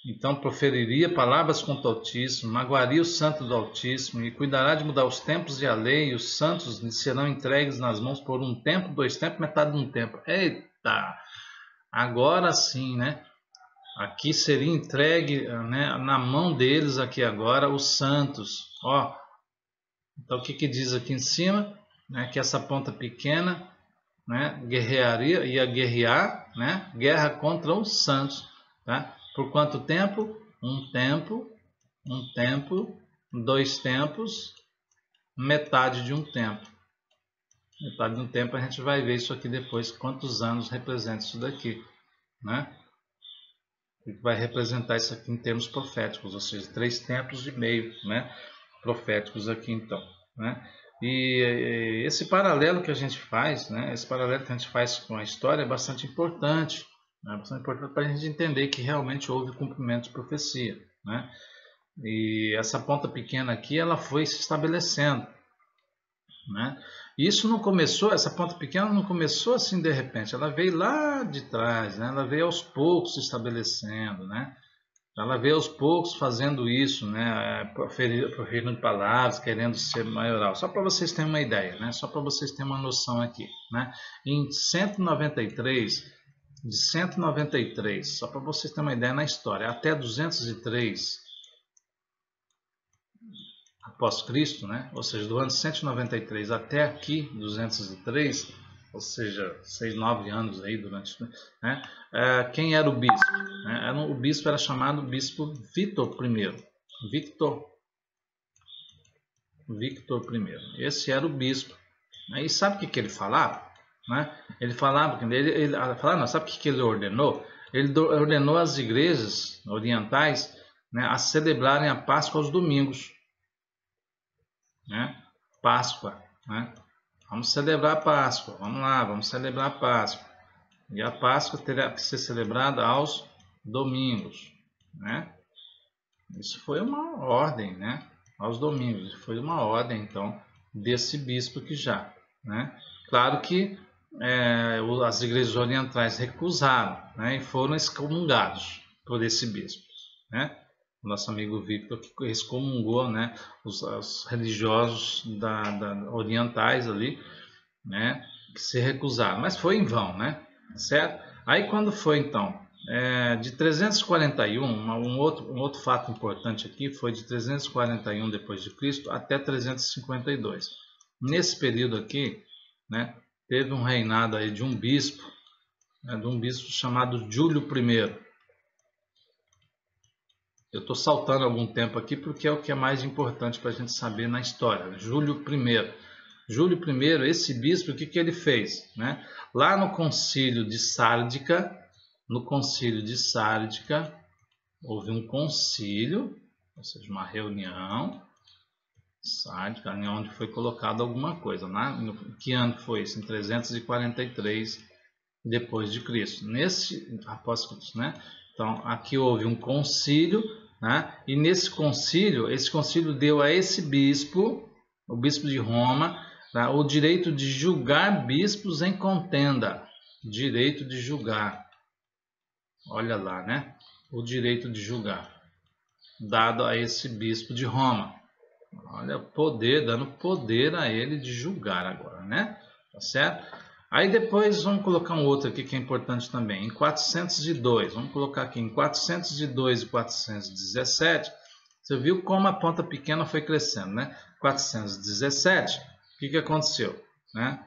Então proferiria palavras contra o Altíssimo, magoaria o santo do Altíssimo e cuidará de mudar os tempos e a lei, e os santos serão entregues nas mãos por 1 tempo, 2 tempos, metade de 1 tempo. Eita! Agora sim, né? Aqui seria entregue, né, na mão deles aqui agora os santos. Ó, então o que diz aqui em cima? Né, que essa ponta pequena, né, ia guerrear, né, guerra contra os santos. Tá? Por quanto tempo? 1 tempo, 2 tempos, metade de 1 tempo. Metade de 1 tempo a gente vai ver isso aqui depois, quantos anos representa isso daqui, né? Vai representar isso aqui em termos proféticos, ou seja, 3 tempos e meio, né? Proféticos aqui então, né? E esse paralelo que a gente faz, né? Esse paralelo que a gente faz com a história é bastante importante, né? Bastante importante para a gente entender que realmente houve cumprimento de profecia, né? E essa ponta pequena aqui, ela foi se estabelecendo, né? E isso não começou, essa ponta pequena não começou assim de repente, ela veio lá de trás, né? Ela veio aos poucos se estabelecendo, né? Ela veio aos poucos fazendo isso, né? Proferindo palavras, querendo ser maioral. Só para vocês terem uma ideia, né? Só para vocês terem uma noção aqui, né? Em 193, só para vocês terem uma ideia na história, até 203 após Cristo, né? Ou seja, do ano 193 até aqui, 203, ou seja, 6, 9 anos aí durante, né? Quem era o bispo? Né? O bispo era chamado bispo Victor I. Victor I. Esse era o bispo, Aí sabe o que ele falava? Né? Ele falava, não, sabe o que ele ordenou? Ele ordenou às igrejas orientais, né, a celebrarem a Páscoa aos domingos. Né? Páscoa. Né? Vamos celebrar a Páscoa. Vamos lá, vamos celebrar a Páscoa. E a Páscoa terá que ser celebrada aos domingos. Né? Isso foi uma ordem, né? Aos domingos. Foi uma ordem, então, desse bispo que já. Né? Claro que as igrejas orientais recusaram, né? E foram excomungados por esse bispo. Né? O nosso amigo Victor que excomungou, né? Os religiosos orientais ali, né? Que se recusaram. Mas foi em vão, né? Certo? Aí quando foi então de 341, um outro fato importante aqui foi de 341 depois de Cristo até 352. Nesse período aqui, né, teve um reinado aí de um bispo, né, chamado Júlio I. Eu estou saltando algum tempo aqui porque é o que é mais importante para a gente saber na história. Júlio I. Júlio I, esse bispo, o que ele fez? Né? Lá no concílio de Sárdica, houve um concílio, ou seja, uma reunião sárdica, onde foi colocado alguma coisa. Que ano foi isso? Em 343 depois de Cristo. Após Cristo, né? Então, aqui houve um concílio, né? E nesse concílio, esse concílio deu a esse bispo, o bispo de Roma, tá? O direito de julgar bispos em contenda. Direito de julgar. Olha lá, né? O direito de julgar, dado a esse bispo de Roma. Olha, dando poder a ele de julgar agora, né? Tá certo? Aí depois vamos colocar um outro aqui que é importante também. Em 402, vamos colocar aqui em 402 e 417, você viu como a ponta pequena foi crescendo, né? 417, o que aconteceu? Né?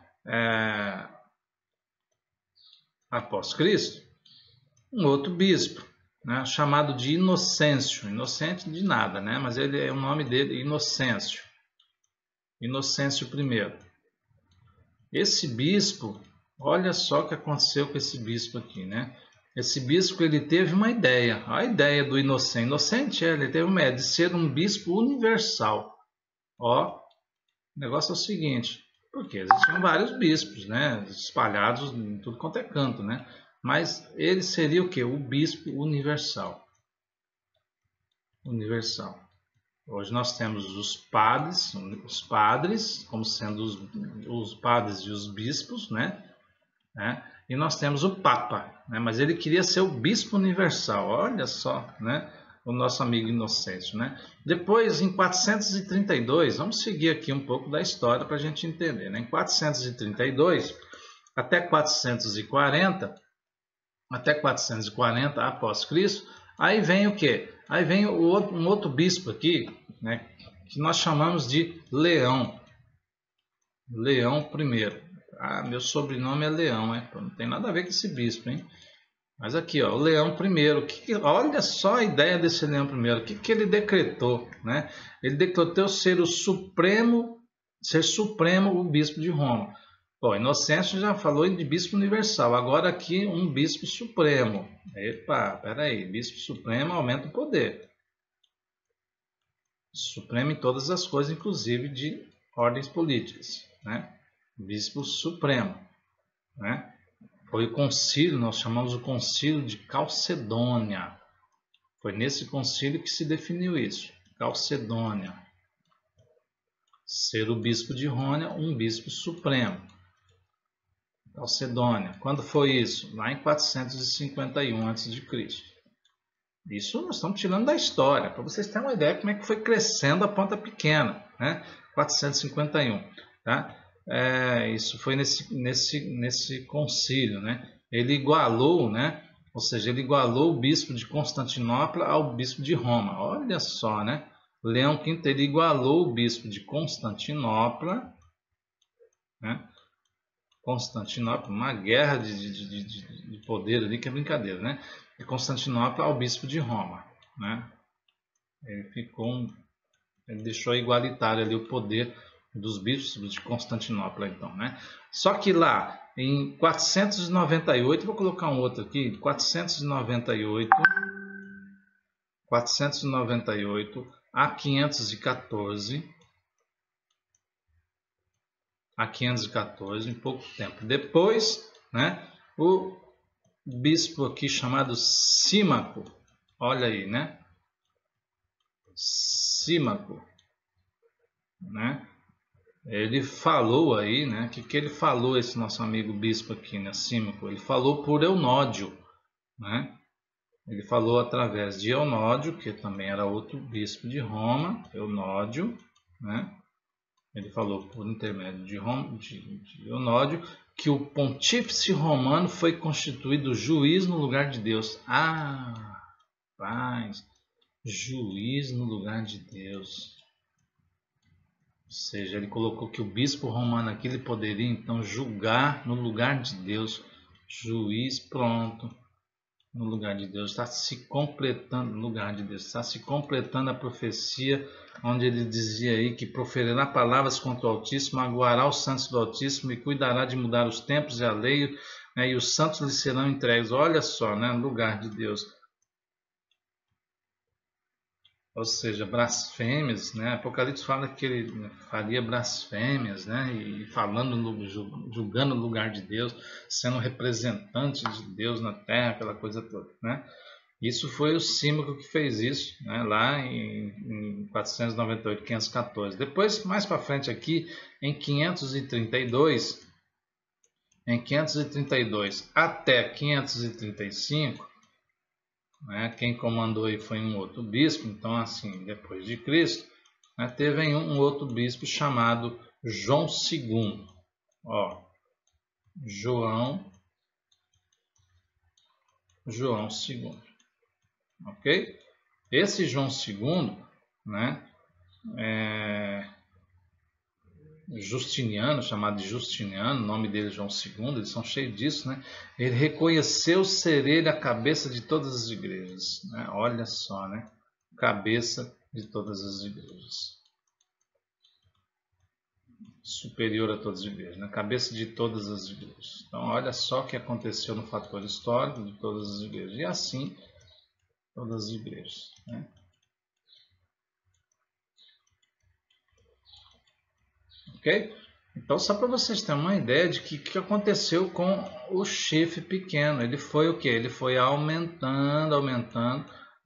Após Cristo, um outro bispo, né, chamado de Inocêncio, inocente de nada, né, mas o nome dele é Inocêncio I. Esse bispo, olha só o que aconteceu com esse bispo aqui, né? Esse bispo ele teve uma ideia, a ideia do inocente, ele teve uma ideia de ser um bispo universal. Ó, o negócio é o seguinte, porque existiam vários bispos, né, espalhados em tudo quanto é canto, né? Mas ele seria o que? O bispo universal. Hoje nós temos os padres como sendo os padres e os bispos, né? E nós temos o Papa, né? Mas ele queria ser o bispo universal. Olha só, né? O nosso amigo Inocêncio, né? Depois, em 432, vamos seguir aqui um pouco da história para a gente entender, né? Em 432 até 440 após Cristo, aí vem o quê? Aí vem um outro bispo aqui, né, que nós chamamos de Leão. Leão I. Ah, meu sobrenome é Leão, hein? Não tem nada a ver com esse bispo, hein? Mas aqui, ó, o Leão I. Olha só a ideia desse Leão I. O que ele decretou, né? Ele decretou ser supremo o bispo de Roma. Bom, Inocêncio já falou de bispo universal, agora aqui um bispo supremo. Epa, peraí, bispo supremo aumenta o poder. Supremo em todas as coisas, inclusive de ordens políticas, né? Bispo supremo, né? Foi o concílio, nós chamamos o concílio de Calcedônia. Foi nesse concílio que se definiu isso, Calcedônia. Ser o bispo de Roma, um bispo supremo. Calcedônia. Quando foi isso? Lá em 451 a.C. Isso nós estamos tirando da história, para vocês terem uma ideia de como é que foi crescendo a ponta pequena, né? 451, tá? Isso foi nesse concílio, né? Ele igualou, né? Ou seja, ele igualou o bispo de Constantinopla ao bispo de Roma. Olha só, né? Leão V ele igualou o bispo de Constantinopla, né? Constantinopla, uma guerra de poder ali que é brincadeira, né? De Constantinopla ao bispo de Roma, né? Ele deixou igualitário ali o poder dos bispos de Constantinopla, então, né? Só que lá em 498, vou colocar um outro aqui, 498 a 514, em pouco tempo depois, né? O bispo aqui chamado Símaco, olha aí, né? Símaco, né? Ele falou aí, né? O que ele falou, esse nosso amigo bispo aqui, né? Símaco? Ele falou por Eunódio, né? Ele falou através de Eunódio, que também era outro bispo de Roma, Eunódio, né? Ele falou por intermédio de Eunódio que o pontífice romano foi constituído juiz no lugar de Deus. Ah, rapaz, juiz no lugar de Deus. Ou seja, ele colocou que o bispo romano aqui ele poderia então julgar no lugar de Deus. Juiz, pronto, no lugar de Deus. Está se completando no lugar de Deus. Está se completando a profecia onde ele dizia aí que proferirá palavras contra o Altíssimo, aguará os santos do Altíssimo e cuidará de mudar os tempos e a lei, né, e os santos lhe serão entregues. Olha só, né, no lugar de Deus. Ou seja, blasfêmias, né? Apocalipse fala que ele faria blasfêmias, né? E falando, julgando o lugar de Deus, sendo representante de Deus na terra, aquela coisa toda, né? Isso foi o Símaco que fez isso, né? Lá em 498, 514. Depois, mais para frente aqui, em 532 até 535, né, quem comandou aí foi um outro bispo. Então, assim, depois de Cristo, né, teve um outro bispo chamado João II. Ó, João II. Ok? Esse João II, né, Justiniano, chamado de Justiniano, o nome dele é João II, eles são cheios disso, né? Ele reconheceu ser ele a cabeça de todas as igrejas, né? Olha só, né? Cabeça de todas as igrejas. Superior a todas as igrejas, né? Cabeça de todas as igrejas. Então, olha só o que aconteceu no fator histórico de todas as igrejas. E assim, todas as igrejas, né? Ok? Então, só para vocês terem uma ideia de que aconteceu com o chifre pequeno. Ele foi o que? Ele foi aumentando,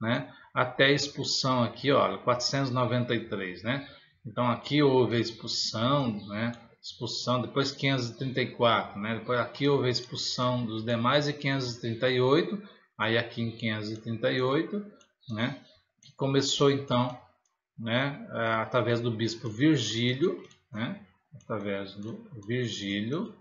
né? Até a expulsão aqui, olha, 493, né? Então, aqui houve a expulsão, né? Expulsão, depois 534, né? Depois aqui houve a expulsão dos demais e 538, aí aqui em 538, né? Começou então, né? Através do bispo Virgílio, né? Através do Virgílio,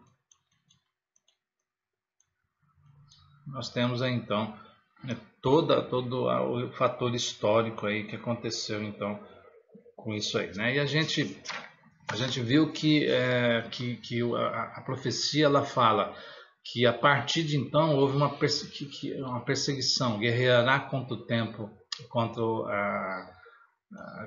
nós temos aí então, né, todo o fator histórico aí que aconteceu então com isso aí, né? E a gente viu que a profecia ela fala que a partir de então houve uma perseguição, guerreará contra o tempo,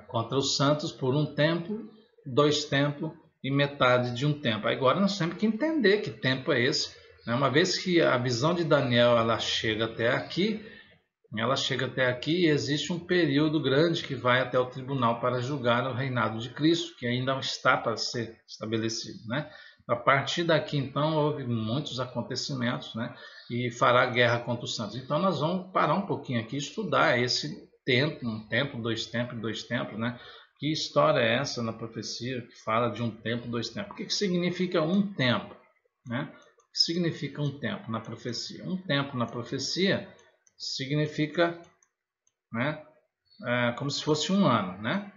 contra os santos por um tempo, 2 tempos e metade de um tempo. Agora nós temos que entender que tempo é esse, né? Uma vez que a visão de Daniel ela chega até aqui e existe um período grande que vai até o tribunal para julgar o reinado de Cristo, que ainda está para ser estabelecido, né? A partir daqui, então, houve muitos acontecimentos, né? E fará guerra contra os santos. Então, nós vamos parar um pouquinho aqui e estudar esse tempo, um tempo, 2 tempos, 2 tempos, né? Que história é essa na profecia que fala de um tempo, 2 tempos? O que significa um tempo, né? O que significa um tempo na profecia? Um tempo na profecia significa, né, como se fosse um ano, né?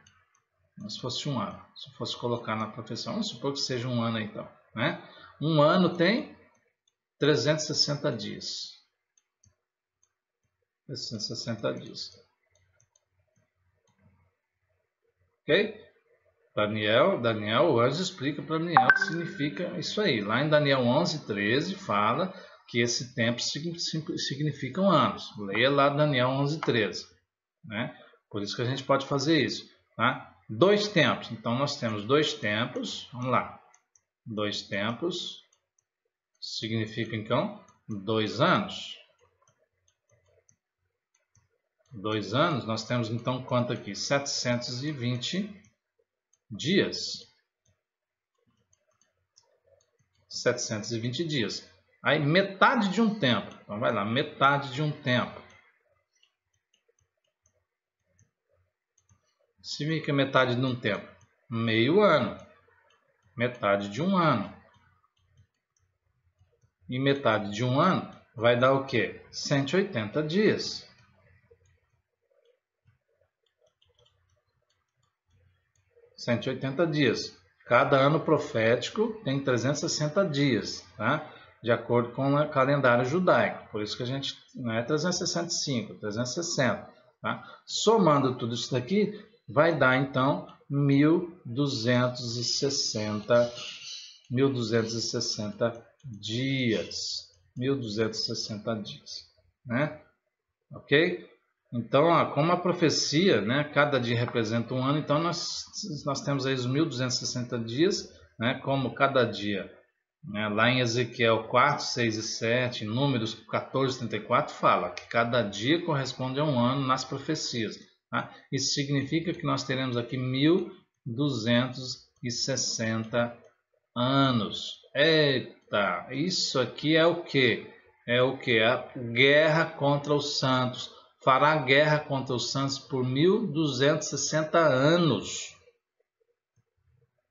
Como se fosse um ano. Se fosse colocar na profecia, vamos supor que seja um ano então, né? Um ano tem 360 dias. 360 dias. Ok? Daniel, o anjo explica para Daniel o que significa isso aí. Lá em Daniel 11:13 fala que esse tempo significam anos. Leia lá Daniel 11:13, né? Por isso que a gente pode fazer isso, tá? Dois tempos. Então, nós temos dois tempos. Vamos lá. Dois tempos significa, então, 2 anos. 2 anos, nós temos, então, quanto aqui? 720 dias. 720 dias. Aí, metade de um tempo. Então, vai lá, metade de um tempo. Significa metade de um tempo? Meio ano. Metade de um ano. E metade de um ano vai dar o quê? 180 dias. dias. Cada ano profético tem 360 dias, tá? De acordo com o calendário judaico. Por isso que a gente não é 365, 360. Tá? Somando tudo isso daqui, vai dar então 1260 dias. 1260 dias, né? Ok? Então, como a profecia, né, cada dia representa um ano, então nós temos aí os 1260 dias, né, como cada dia. Né, lá em Ezequiel 4, 6 e 7, Números 14, 34, fala que cada dia corresponde a um ano nas profecias. Tá? Isso significa que nós teremos aqui 1260 anos. Eita, isso aqui é o quê? É o quê? A guerra contra os santos. Fará guerra contra os santos por 1260 anos.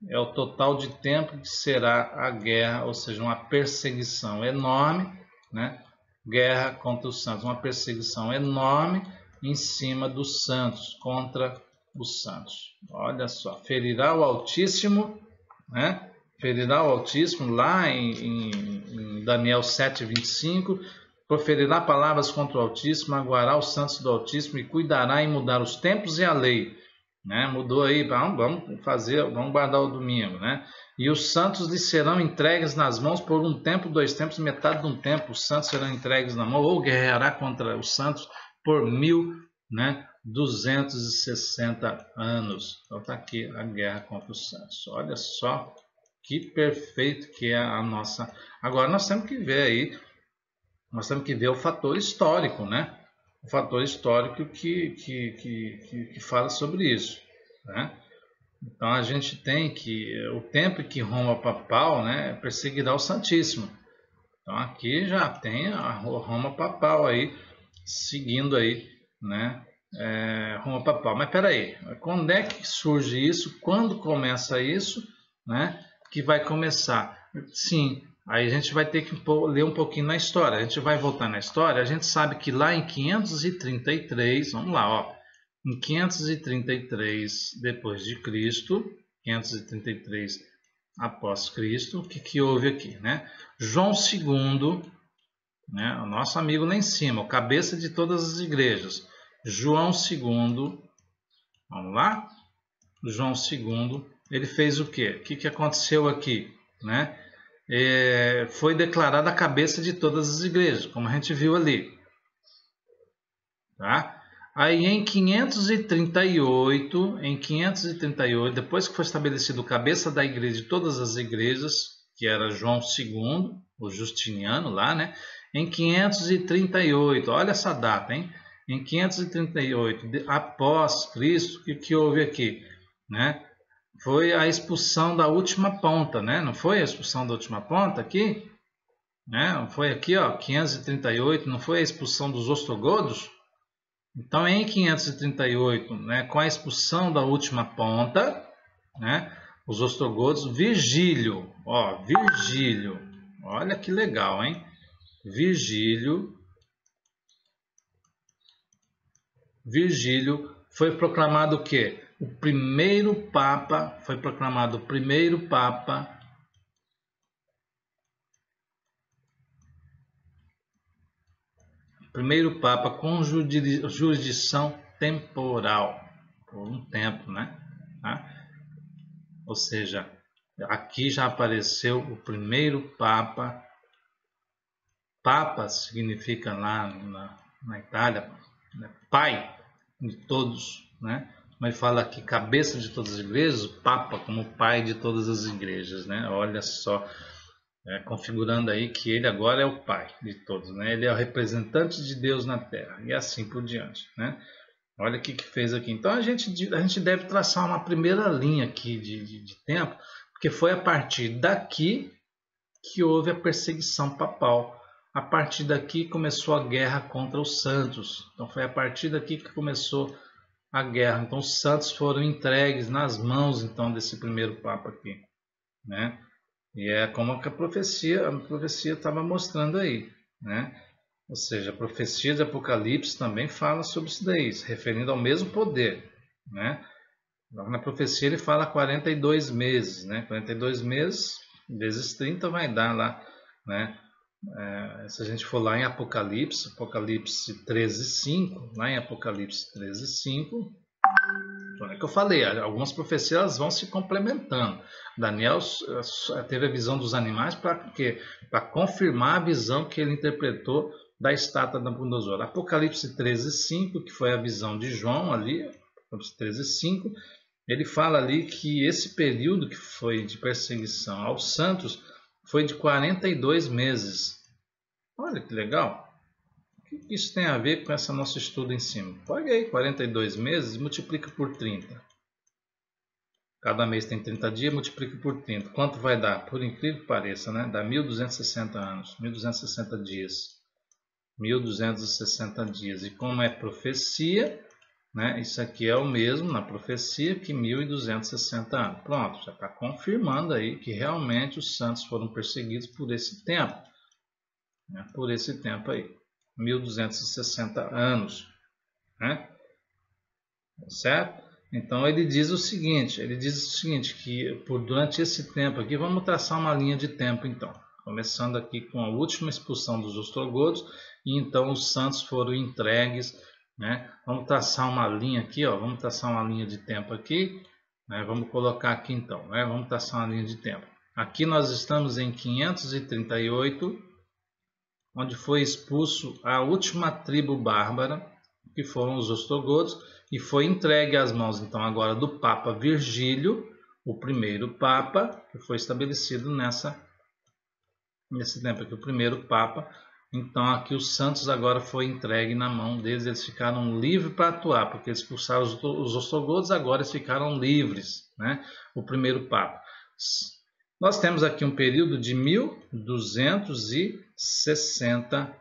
É o total de tempo que será a guerra, ou seja, uma perseguição enorme, né? Guerra contra os santos, uma perseguição enorme em cima dos santos, contra os santos. Olha só, ferirá o Altíssimo, né? Ferirá o Altíssimo, lá em Daniel 7:25, proferirá palavras contra o Altíssimo, magoará os santos do Altíssimo e cuidará em mudar os tempos e a lei. Né? Mudou aí, vamos guardar o domingo, né? E os santos lhe serão entregues nas mãos por um tempo, 2 tempos, metade de um tempo. Os santos serão entregues na mão, ou guerreará contra os santos por 1260 anos. Então está aqui a guerra contra os santos. Olha só que perfeito que é a nossa. Agora nós temos que ver aí, nós temos que ver o fator histórico, né? O fator histórico que fala sobre isso, né? Então a gente tem que o tempo que Roma papal, né, perseguirá o Santíssimo. Então aqui já tem a Roma papal aí seguindo aí, né? Roma papal. Mas peraí, quando é que surge isso? Quando começa isso, né? Que vai começar? Sim. Aí a gente vai ter que ler um pouquinho na história. A gente vai voltar na história. A gente sabe que lá em 533, vamos lá, ó. Em 533 depois de Cristo, 533 após Cristo, o que houve aqui, né? João II, né, o nosso amigo lá em cima, o cabeça de todas as igrejas, João II, vamos lá? João II, ele fez o quê? O que aconteceu aqui, né? Foi declarado a cabeça de todas as igrejas, como a gente viu ali. Tá? Aí em 538, depois que foi estabelecido o cabeça da igreja de todas as igrejas, que era João II, o Justiniano lá, né? Em 538, olha essa data, hein? Em 538, após Cristo, o que houve aqui, né? Foi a expulsão da última ponta, né? Não foi a expulsão da última ponta aqui? Né? Foi aqui, ó, 538, não foi a expulsão dos ostrogodos? Então, em 538, né, com a expulsão da última ponta, né, os ostrogodos, Virgílio, olha que legal, hein? Virgílio foi proclamado o quê? O primeiro papa com jurisdição temporal, por um tempo, né? Tá? Ou seja, aqui já apareceu o primeiro papa. Papa significa lá na Itália, né? Pai de todos, né? Mas fala aqui, cabeça de todas as igrejas, o Papa como pai de todas as igrejas, né? Olha só, configurando aí que ele agora é o pai de todos, né? Ele é o representante de Deus na Terra e assim por diante, né? Olha o que fez aqui. Então a gente deve traçar uma primeira linha aqui de tempo, porque foi a partir daqui que houve a perseguição papal. A partir daqui começou a guerra contra os santos. Então foi a partir daqui que começou a guerra. Então os santos foram entregues nas mãos então desse primeiro papa aqui, né? E é como a profecia estava mostrando aí, né? Ou seja, a profecia de Apocalipse também fala sobre isso daí, se referindo ao mesmo poder, né? Na profecia ele fala 42 meses, né? 42 meses vezes 30 vai dar lá, né? Se a gente for lá em Apocalipse 13:5, lá em Apocalipse 13:5, é que eu falei, algumas profecias vão se complementando. Daniel teve a visão dos animais para quê? Para confirmar a visão que ele interpretou da estátua da Nabucodonosor. Apocalipse 13:5, que foi a visão de João ali, Apocalipse 13:5, ele fala ali que esse período que foi de perseguição aos santos foi de 42 meses. Olha que legal. O que isso tem a ver com esse nosso estudo em cima? Pega aí 42 meses e multiplica por 30. Cada mês tem 30 dias, multiplica por 30. Quanto vai dar? Por incrível que pareça, né? Dá 1260 anos, 1260 dias. 1260 dias. E como é profecia, né? Isso aqui é o mesmo na profecia que 1260 anos. Pronto, já está confirmando aí que realmente os santos foram perseguidos por esse tempo. Né? Por esse tempo aí. 1260 anos. Né? Certo? Então ele diz o seguinte, que durante esse tempo aqui, vamos traçar uma linha de tempo então. Começando aqui com a última expulsão dos ostrogodos, e então os santos foram entregues, né? Vamos traçar uma linha aqui, ó, vamos traçar uma linha de tempo aqui, né? Vamos colocar aqui então, né? Vamos traçar uma linha de tempo. Aqui nós estamos em 538, onde foi expulso a última tribo bárbara, que foram os ostrogodos, e foi entregue às mãos então agora do Papa Virgílio, o primeiro Papa, que foi estabelecido nesse tempo aqui, o primeiro Papa. Então aqui os santos agora foi entregue na mão deles, eles ficaram livres para atuar, porque eles expulsaram os ostrogodos, agora eles ficaram livres, né? O primeiro Papa. Nós temos aqui um período de 1260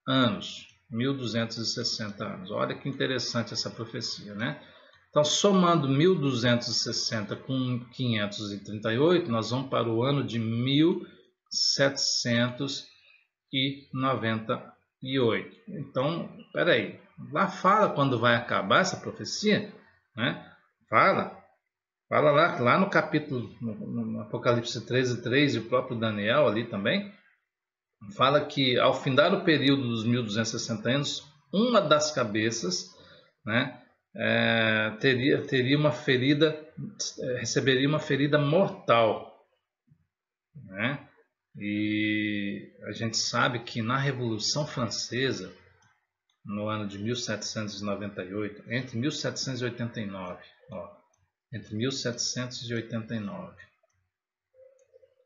anos. 1260 anos. Olha que interessante essa profecia, né? Então, somando 1260 com 538, nós vamos para o ano de 1798. Então, peraí, lá fala quando vai acabar essa profecia, né? Fala lá no capítulo, no Apocalipse 13:3, e o próprio Daniel ali também, fala que ao findar o período dos 1260 anos, uma das cabeças, né, teria uma ferida, receberia uma ferida mortal, né? E a gente sabe que na Revolução Francesa, no ano de 1798, entre 1789, entre 1789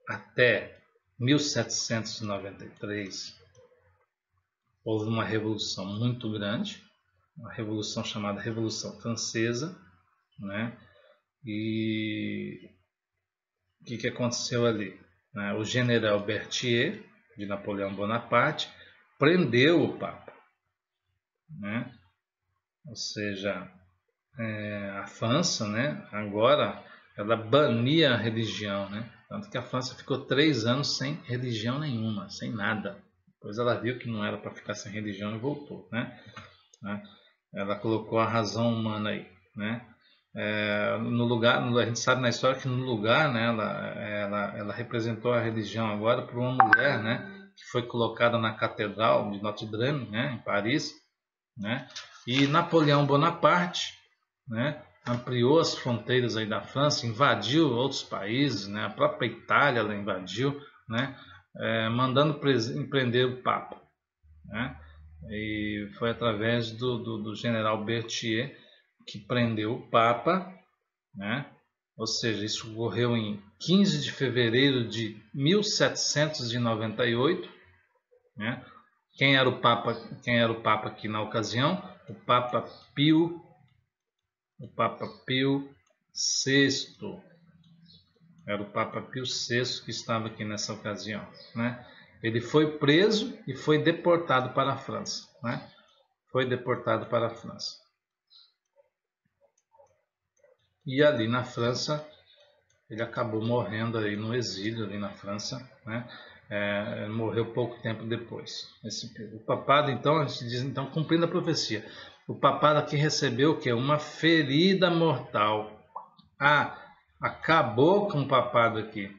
até 1793, houve uma revolução muito grande, uma revolução chamada Revolução Francesa, né? E o que aconteceu ali? O general Berthier, de Napoleão Bonaparte, prendeu o Papa, né? Ou seja, a França, né, agora ela bania a religião, né? Tanto que a França ficou 3 anos sem religião nenhuma, sem nada. Depois ela viu que não era para ficar sem religião e voltou, né? Ela colocou a razão humana aí, né? No lugar, a gente sabe na história que no lugar, né, ela representou a religião agora por uma mulher, né, que foi colocada na Catedral de Notre Dame, né, em Paris, né? E Napoleão Bonaparte, né, ampliou as fronteiras aí da França, invadiu outros países, né, a própria Itália ela invadiu, né, mandando prender o Papa, né? E foi através do general Berthier que prendeu o Papa, né? Ou seja, isso ocorreu em 15 de fevereiro de 1798, né? Quem era o Papa aqui na ocasião? O Papa Pio VI. Era o Papa Pio VI que estava aqui nessa ocasião, né? Ele foi preso e foi deportado para a França, né? Foi deportado para a França. E ali na França, ele acabou morrendo aí no exílio ali na França, né? Morreu pouco tempo depois. O papado, então, a gente diz, então, cumprindo a profecia, o papado aqui recebeu o quê? Uma ferida mortal. Acabou com o papado aqui.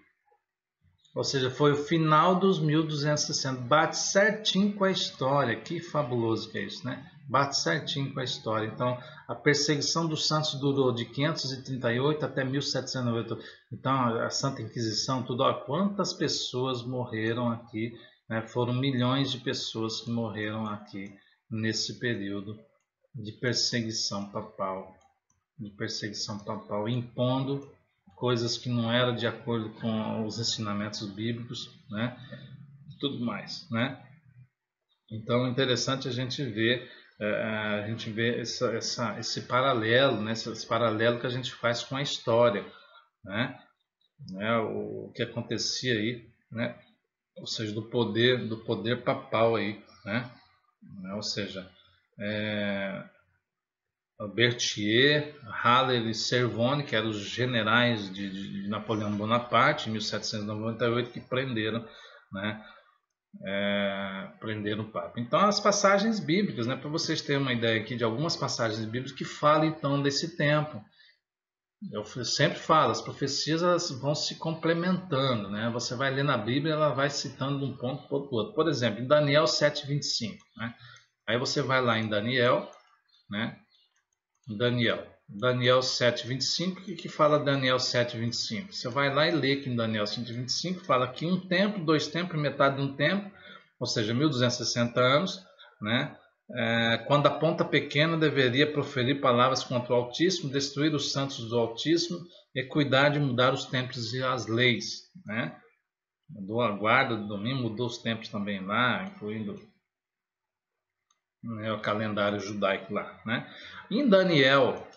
Ou seja, foi o final dos 1260. Bate certinho com a história. Que fabuloso que é isso, né? Bate certinho com a história. Então, a perseguição dos santos durou de 538 até 1790. Então, a Santa Inquisição, tudo. Ó, quantas pessoas morreram aqui, né? Foram milhões de pessoas que morreram aqui nesse período de perseguição papal. Impondo coisas que não eram de acordo com os ensinamentos bíblicos, né? Tudo mais, né? Então é interessante a gente ver esse paralelo, né? Esse paralelo que a gente faz com a história, né? O que acontecia aí, né? Ou seja, do poder papal aí, né? Ou seja, Berthier, Haller e Cervoni, que eram os generais de Napoleão Bonaparte, em 1798, que prenderam, né, prenderam o Papa. Então, as passagens bíblicas, né, para vocês terem uma ideia aqui de algumas passagens bíblicas que falam, então, desse tempo. Eu sempre falo, as profecias elas vão se complementando, né? Você vai ler na Bíblia, ela vai citando um ponto para o outro. Por exemplo, em Daniel 7:25, né? Aí você vai lá em Daniel, né? Daniel 7:25, o que fala Daniel 7:25? Você vai lá e lê que em Daniel 7:25 fala que um tempo, dois tempos, metade de um tempo, ou seja, 1260 anos, né? Quando a ponta pequena deveria proferir palavras contra o Altíssimo, destruir os santos do Altíssimo e cuidar de mudar os tempos e as leis, né? Mudou a guarda do domingo, mudou os tempos também lá, incluindo, né, o calendário judaico lá, né? Em Daniel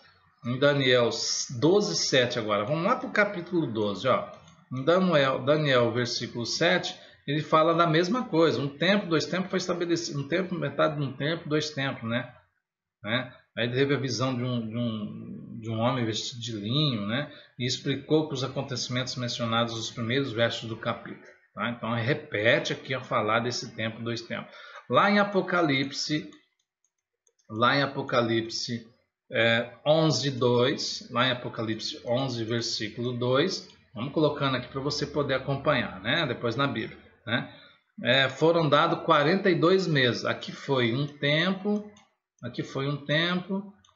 12:7 agora, vamos lá para o capítulo 12, ó. Em Daniel, versículo 7, ele fala da mesma coisa, um tempo, dois tempos foi estabelecido, um tempo, metade de um tempo, dois tempos, né? Aí ele teve a visão de um homem vestido de linho, né? E explicou que os acontecimentos mencionados nos primeiros versos do capítulo, tá? Então repete aqui a falar desse tempo, dois tempos. Lá em Apocalipse 11:2, lá em Apocalipse 11, versículo 2, vamos colocando aqui para você poder acompanhar, né? Depois na Bíblia, né? Foram dados 42 meses. Aqui foi um tempo,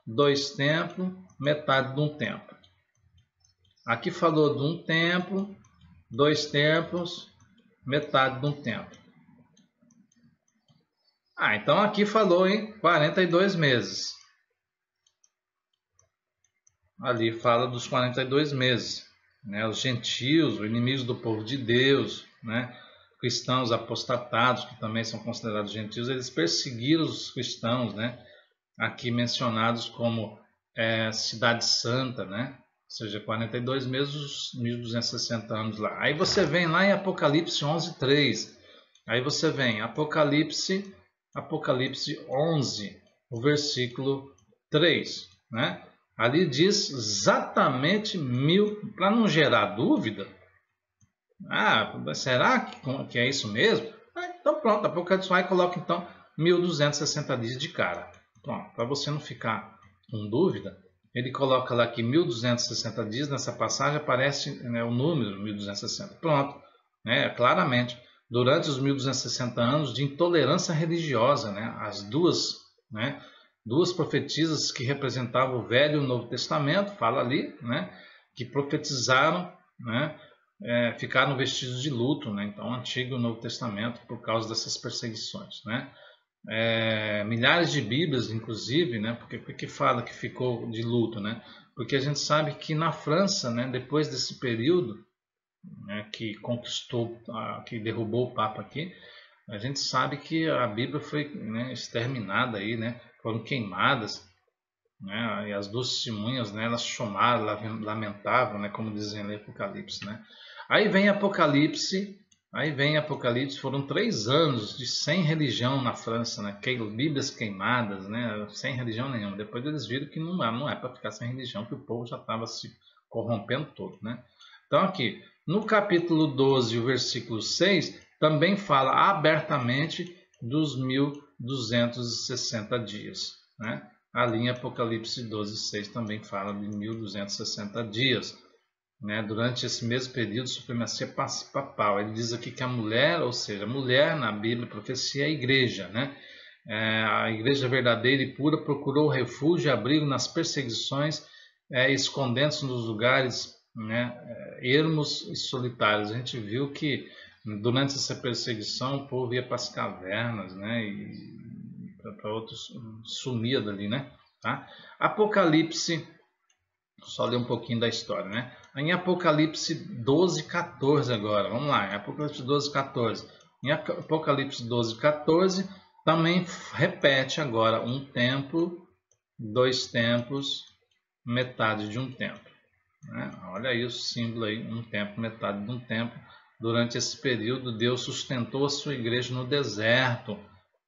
dois tempos, metade de um tempo. Aqui falou de um tempo, dois tempos, metade de um tempo. Então aqui falou em 42 meses. Ali fala dos 42 meses, né? Os gentios, os inimigos do povo de Deus, né? Cristãos apostatados, que também são considerados gentios, eles perseguiram os cristãos, né? Aqui mencionados como Cidade Santa, né? Ou seja, 42 meses, os 1260 anos lá. Aí você vem lá em Apocalipse 11:3. Aí você vem Apocalipse 11, o versículo 3, né? Ali diz exatamente 1000, para não gerar dúvida. Será que é isso mesmo? Então pronto, Apocalipse vai e coloca então 1260 dias de cara. Pronto, para você não ficar com dúvida, ele coloca lá que 1260 dias, nessa passagem aparece, né, o número 1260. Pronto, né, claramente. Durante os 1260 anos de intolerância religiosa, né, as duas profetisas que representavam o Velho e o Novo Testamento, fala ali, né, que profetizaram, né, ficaram vestidos de luto, né, então Antigo e o Novo Testamento, por causa dessas perseguições, né. milhares de Bíblias, inclusive, né? Porque fala que ficou de luto, né? Porque a gente sabe que na França, né, depois desse período, né, que conquistou, que derrubou o Papa aqui, a gente sabe que a Bíblia foi, né, exterminada aí, né? Foram queimadas, né? E as duas testemunhas, né, elas choraram, lamentavam, né, como dizem em Apocalipse, né? Aí vem Apocalipse, foram 3 anos de sem religião na França, né? Bíblias queimadas, né? Sem religião nenhuma. Depois eles viram que não é para ficar sem religião, que o povo já estava se corrompendo todo, né? Então aqui, no capítulo 12, o versículo 6, também fala abertamente dos 1260 dias, né? Ali em Apocalipse 12, 6 também fala de 1260 dias, né? Durante esse mesmo período, supremacia papal. Ele diz aqui que a mulher, ou seja, a mulher na Bíblia, profecia é a igreja, né? A igreja verdadeira e pura procurou refúgio e abrigo nas perseguições, escondendo-se nos lugares, né, ermos e solitários. A gente viu que durante essa perseguição o povo ia para as cavernas, né, e para outros, sumia dali, né? Tá? Apocalipse, só ler um pouquinho da história, né? Em Apocalipse 12, 14 agora, vamos lá, em Apocalipse 12, 14. Em Apocalipse 12, 14, também repete agora um tempo, 2 tempos, metade de um tempo, né? Olha aí o símbolo aí, um tempo, metade de um tempo. Durante esse período, Deus sustentou a sua igreja no deserto,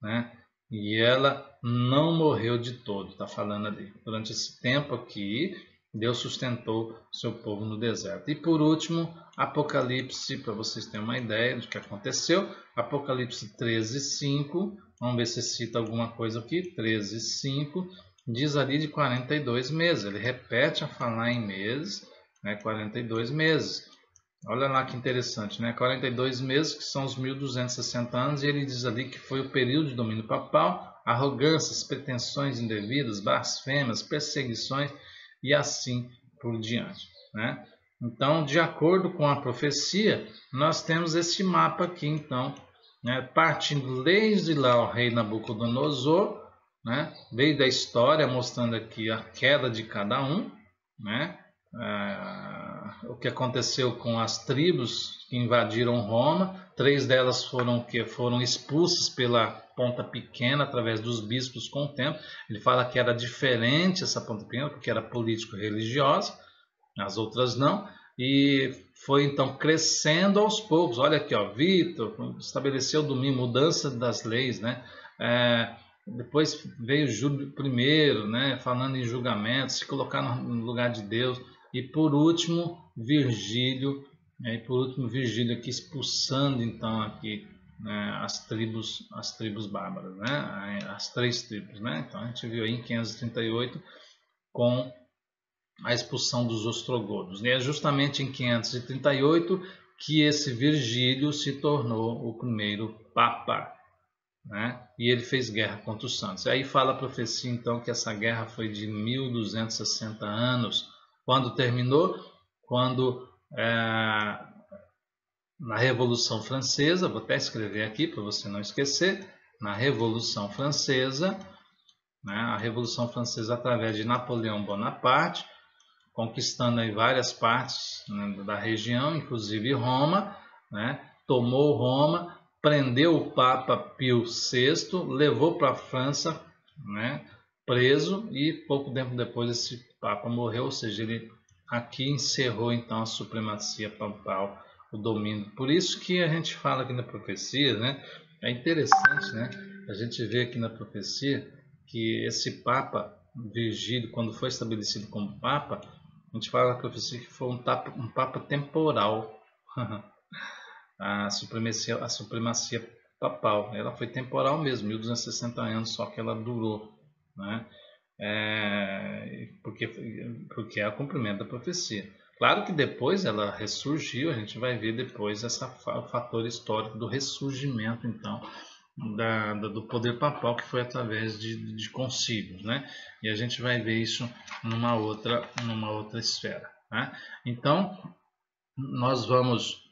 né? E ela não morreu de todo, está falando ali. Durante esse tempo aqui, Deus sustentou o seu povo no deserto. E por último, Apocalipse, para vocês terem uma ideia do que aconteceu, Apocalipse 13, 5, vamos ver se cita alguma coisa aqui, 13, 5, diz ali de 42 meses, ele repete a falar em meses, né, 42 meses. Olha lá que interessante, né? 42 meses, que são os 1260 anos, e ele diz ali que foi o período de domínio papal, arrogâncias, pretensões indevidas, blasfêmias, perseguições e assim por diante, né? Então, de acordo com a profecia, nós temos esse mapa aqui, então, né? Partindo desde lá o rei Nabucodonosor, né? Desde a história mostrando aqui a queda de cada um, né? O que aconteceu com as tribos que invadiram Roma. 3 delas foram expulsas pela ponta pequena através dos bispos com o tempo. Ele fala que era diferente essa ponta pequena porque era político-religiosa, as outras não. E foi então crescendo aos poucos. Olha aqui, ó, Vitor estabeleceu o domingo, mudança das leis, né? Depois veio Júlio I, né, falando em julgamento, se colocar no lugar de Deus. E por último, Virgílio, aqui expulsando então aqui, né, as tribos bárbaras, né, as 3 tribos, né? Então a gente viu aí em 538 com a expulsão dos ostrogodos. E é justamente em 538 que esse Virgílio se tornou o primeiro papa, né? E ele fez guerra contra os santos. Aí fala a profecia então que essa guerra foi de 1260 anos. Quando terminou? Quando na Revolução Francesa, vou até escrever aqui para você não esquecer, na Revolução Francesa, né? A Revolução Francesa através de Napoleão Bonaparte, conquistando aí várias partes, né, da região, inclusive Roma, né? Tomou Roma, prendeu o Papa Pio VI, levou para a França, né, preso, e pouco tempo depois esse Papa morreu, ou seja, ele aqui encerrou então a supremacia papal, o domínio. Por isso que a gente fala aqui na profecia, né, é interessante, né, a gente vê aqui na profecia que esse Papa Virgílio, quando foi estabelecido como Papa, a gente fala na profecia que foi um Papa temporal. A supremacia papal, ela foi temporal mesmo, 1260 anos, só que ela durou, né? Porque é o cumprimento da profecia. Claro que depois ela ressurgiu, a gente vai ver depois o fator histórico do ressurgimento, então, do poder papal, que foi através de concílios, né? E a gente vai ver isso numa outra esfera, né? Então, nós vamos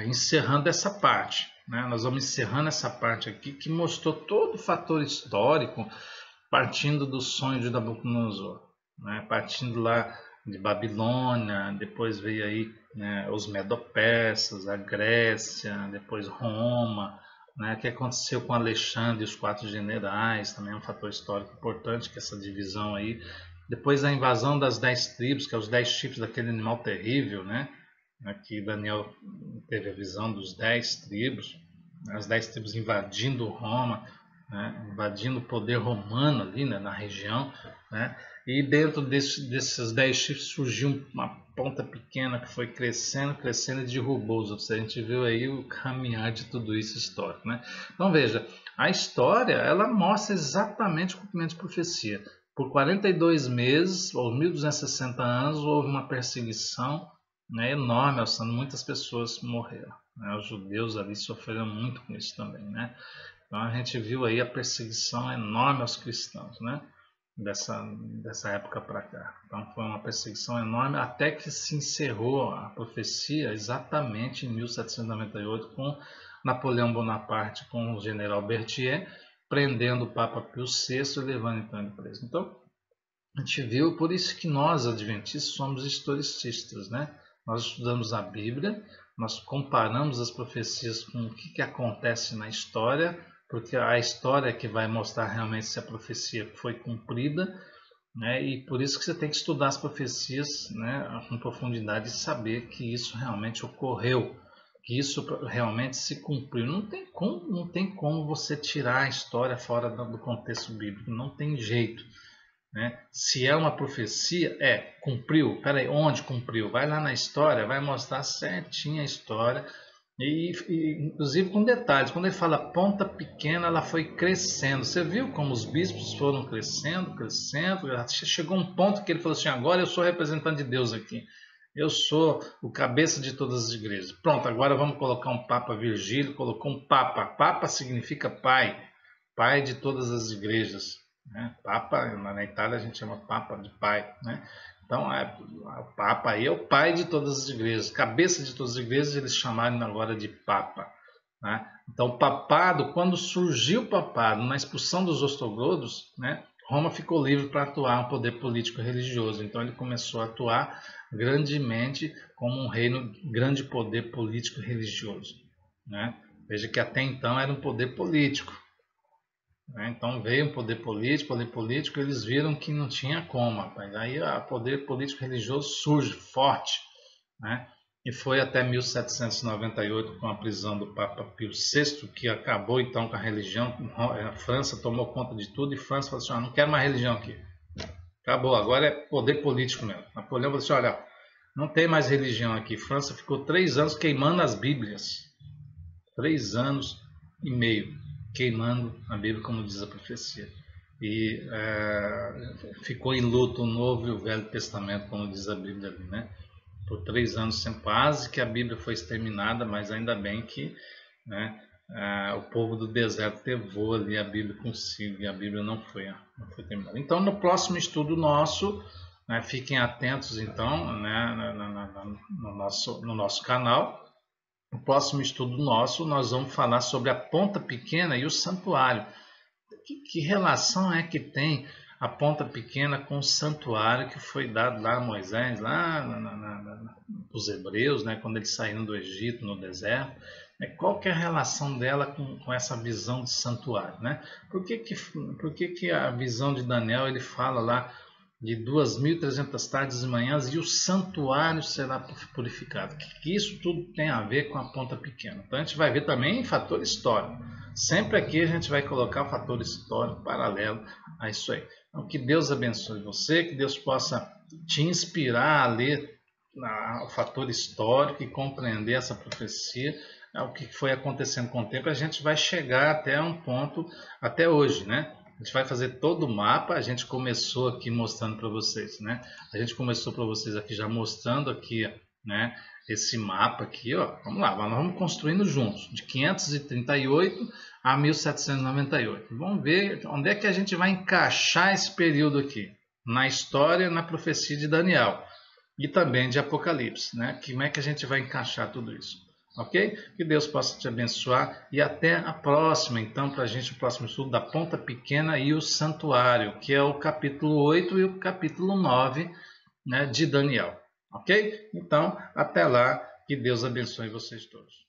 encerrando essa parte, né? Nós vamos encerrando essa parte aqui que mostrou todo o fator histórico, partindo do sonho de Nabucodonosor, né? Partindo lá de Babilônia, depois veio aí, né, os Medo-Persas, a Grécia, depois Roma, né? O que aconteceu com Alexandre e os 4 generais, também é um fator histórico importante, que é essa divisão aí. Depois a invasão das 10 tribos, que é os 10 chifres daquele animal terrível, né? Aqui Daniel teve a visão dos 10 tribos, né? As 10 tribos invadindo Roma, né? Invadindo o poder romano ali, né? Na região, né? E dentro desses 10 chifres surgiu uma ponta pequena que foi crescendo, crescendo e derrubou os outros. A gente viu aí o caminhar de tudo isso histórico, né? Então veja, a história ela mostra exatamente o cumprimento de profecia. Por 42 meses, ou 1260 anos, houve uma perseguição, né, enorme, muitas pessoas morreram, né? Os judeus ali sofreram muito com isso também, né? Então a gente viu aí a perseguição enorme aos cristãos, né? Dessa época para cá. Então foi uma perseguição enorme até que se encerrou a profecia exatamente em 1798 com Napoleão Bonaparte, com o general Berthier, prendendo o Papa Pio VI e levando então ele preso. Então a gente viu, por isso que nós adventistas somos historicistas, né? Nós estudamos a Bíblia, nós comparamos as profecias com o que acontece na história, porque a história é que vai mostrar realmente se a profecia foi cumprida, né? E por isso que você tem que estudar as profecias, né, com profundidade e saber que isso realmente ocorreu, que isso realmente se cumpriu. Não tem como você tirar a história fora do contexto bíblico, não tem jeito. Né? Se é uma profecia, cumpriu. Peraí, onde cumpriu? Vai lá na história, vai mostrar certinho a história. Inclusive com detalhes. Quando ele fala ponta pequena, ela foi crescendo. Você viu como os bispos foram crescendo, crescendo. Chegou um ponto que ele falou assim: agora eu sou representante de Deus aqui. Eu sou o cabeça de todas as igrejas. Pronto, agora vamos colocar um Papa Virgílio. Colocou um Papa. Papa significa pai. Pai de todas as igrejas. Né? Papa, na Itália a gente chama Papa de pai, né? Então o Papa aí é o pai de todas as igrejas, cabeça de todas as igrejas, eles chamaram agora de Papa, né? Então o papado, quando surgiu o papado na expulsão dos ostrogodos, né, Roma ficou livre para atuar um poder político religioso, então ele começou a atuar grandemente como um reino, grande poder político religioso, né? Veja que até então era um poder político. Então veio o poder político, eles viram que não tinha como, rapaz. Aí o poder político religioso surge forte, né? E foi até 1798 com a prisão do Papa Pio VI, que acabou então com a religião. A França tomou conta de tudo e a França falou assim: não quero mais religião aqui. Acabou, agora é poder político mesmo. Napoleão falou assim: olha, não tem mais religião aqui. A França ficou 3 anos queimando as Bíblias. 3 anos e meio queimando a Bíblia, como diz a profecia. E ficou em luto o Novo e o Velho Testamento, como diz a Bíblia ali, né? Por 3 anos, quase que a Bíblia foi exterminada, mas ainda bem que, né, o povo do deserto levou ali a Bíblia consigo e a Bíblia não foi terminada. Então, no próximo estudo nosso, né, fiquem atentos então, né, no nosso canal. No próximo estudo nosso, nós vamos falar sobre a ponta pequena e o santuário. Que relação é que tem a ponta pequena com o santuário que foi dado lá a Moisés, lá os hebreus, né, quando eles saíram do Egito, no deserto? Qual que é a relação dela com essa visão de santuário? Né? Por que a visão de Daniel ele fala lá de 2.300 tardes e manhãs e o santuário será purificado? Que isso tudo tem a ver com a ponta pequena. Então a gente vai ver também fator histórico. Sempre aqui a gente vai colocar o fator histórico paralelo a isso aí. Então que Deus abençoe você, que Deus possa te inspirar a ler o fator histórico e compreender essa profecia, o que foi acontecendo com o tempo. A gente vai chegar até um ponto, até hoje, né? A gente vai fazer todo o mapa. A gente começou aqui mostrando para vocês, né? A gente começou para vocês aqui já mostrando aqui, né, esse mapa aqui, ó. Vamos lá, nós vamos construindo juntos, de 538 a 1798. Vamos ver onde é que a gente vai encaixar esse período aqui, na história, na profecia de Daniel e também de Apocalipse, né? Como é que a gente vai encaixar tudo isso? Ok? Que Deus possa te abençoar e até a próxima. Então, para a gente, o próximo estudo da ponta pequena e o santuário, que é o capítulo 8 e o capítulo 9, né, de Daniel. Ok? Então, até lá. Que Deus abençoe vocês todos.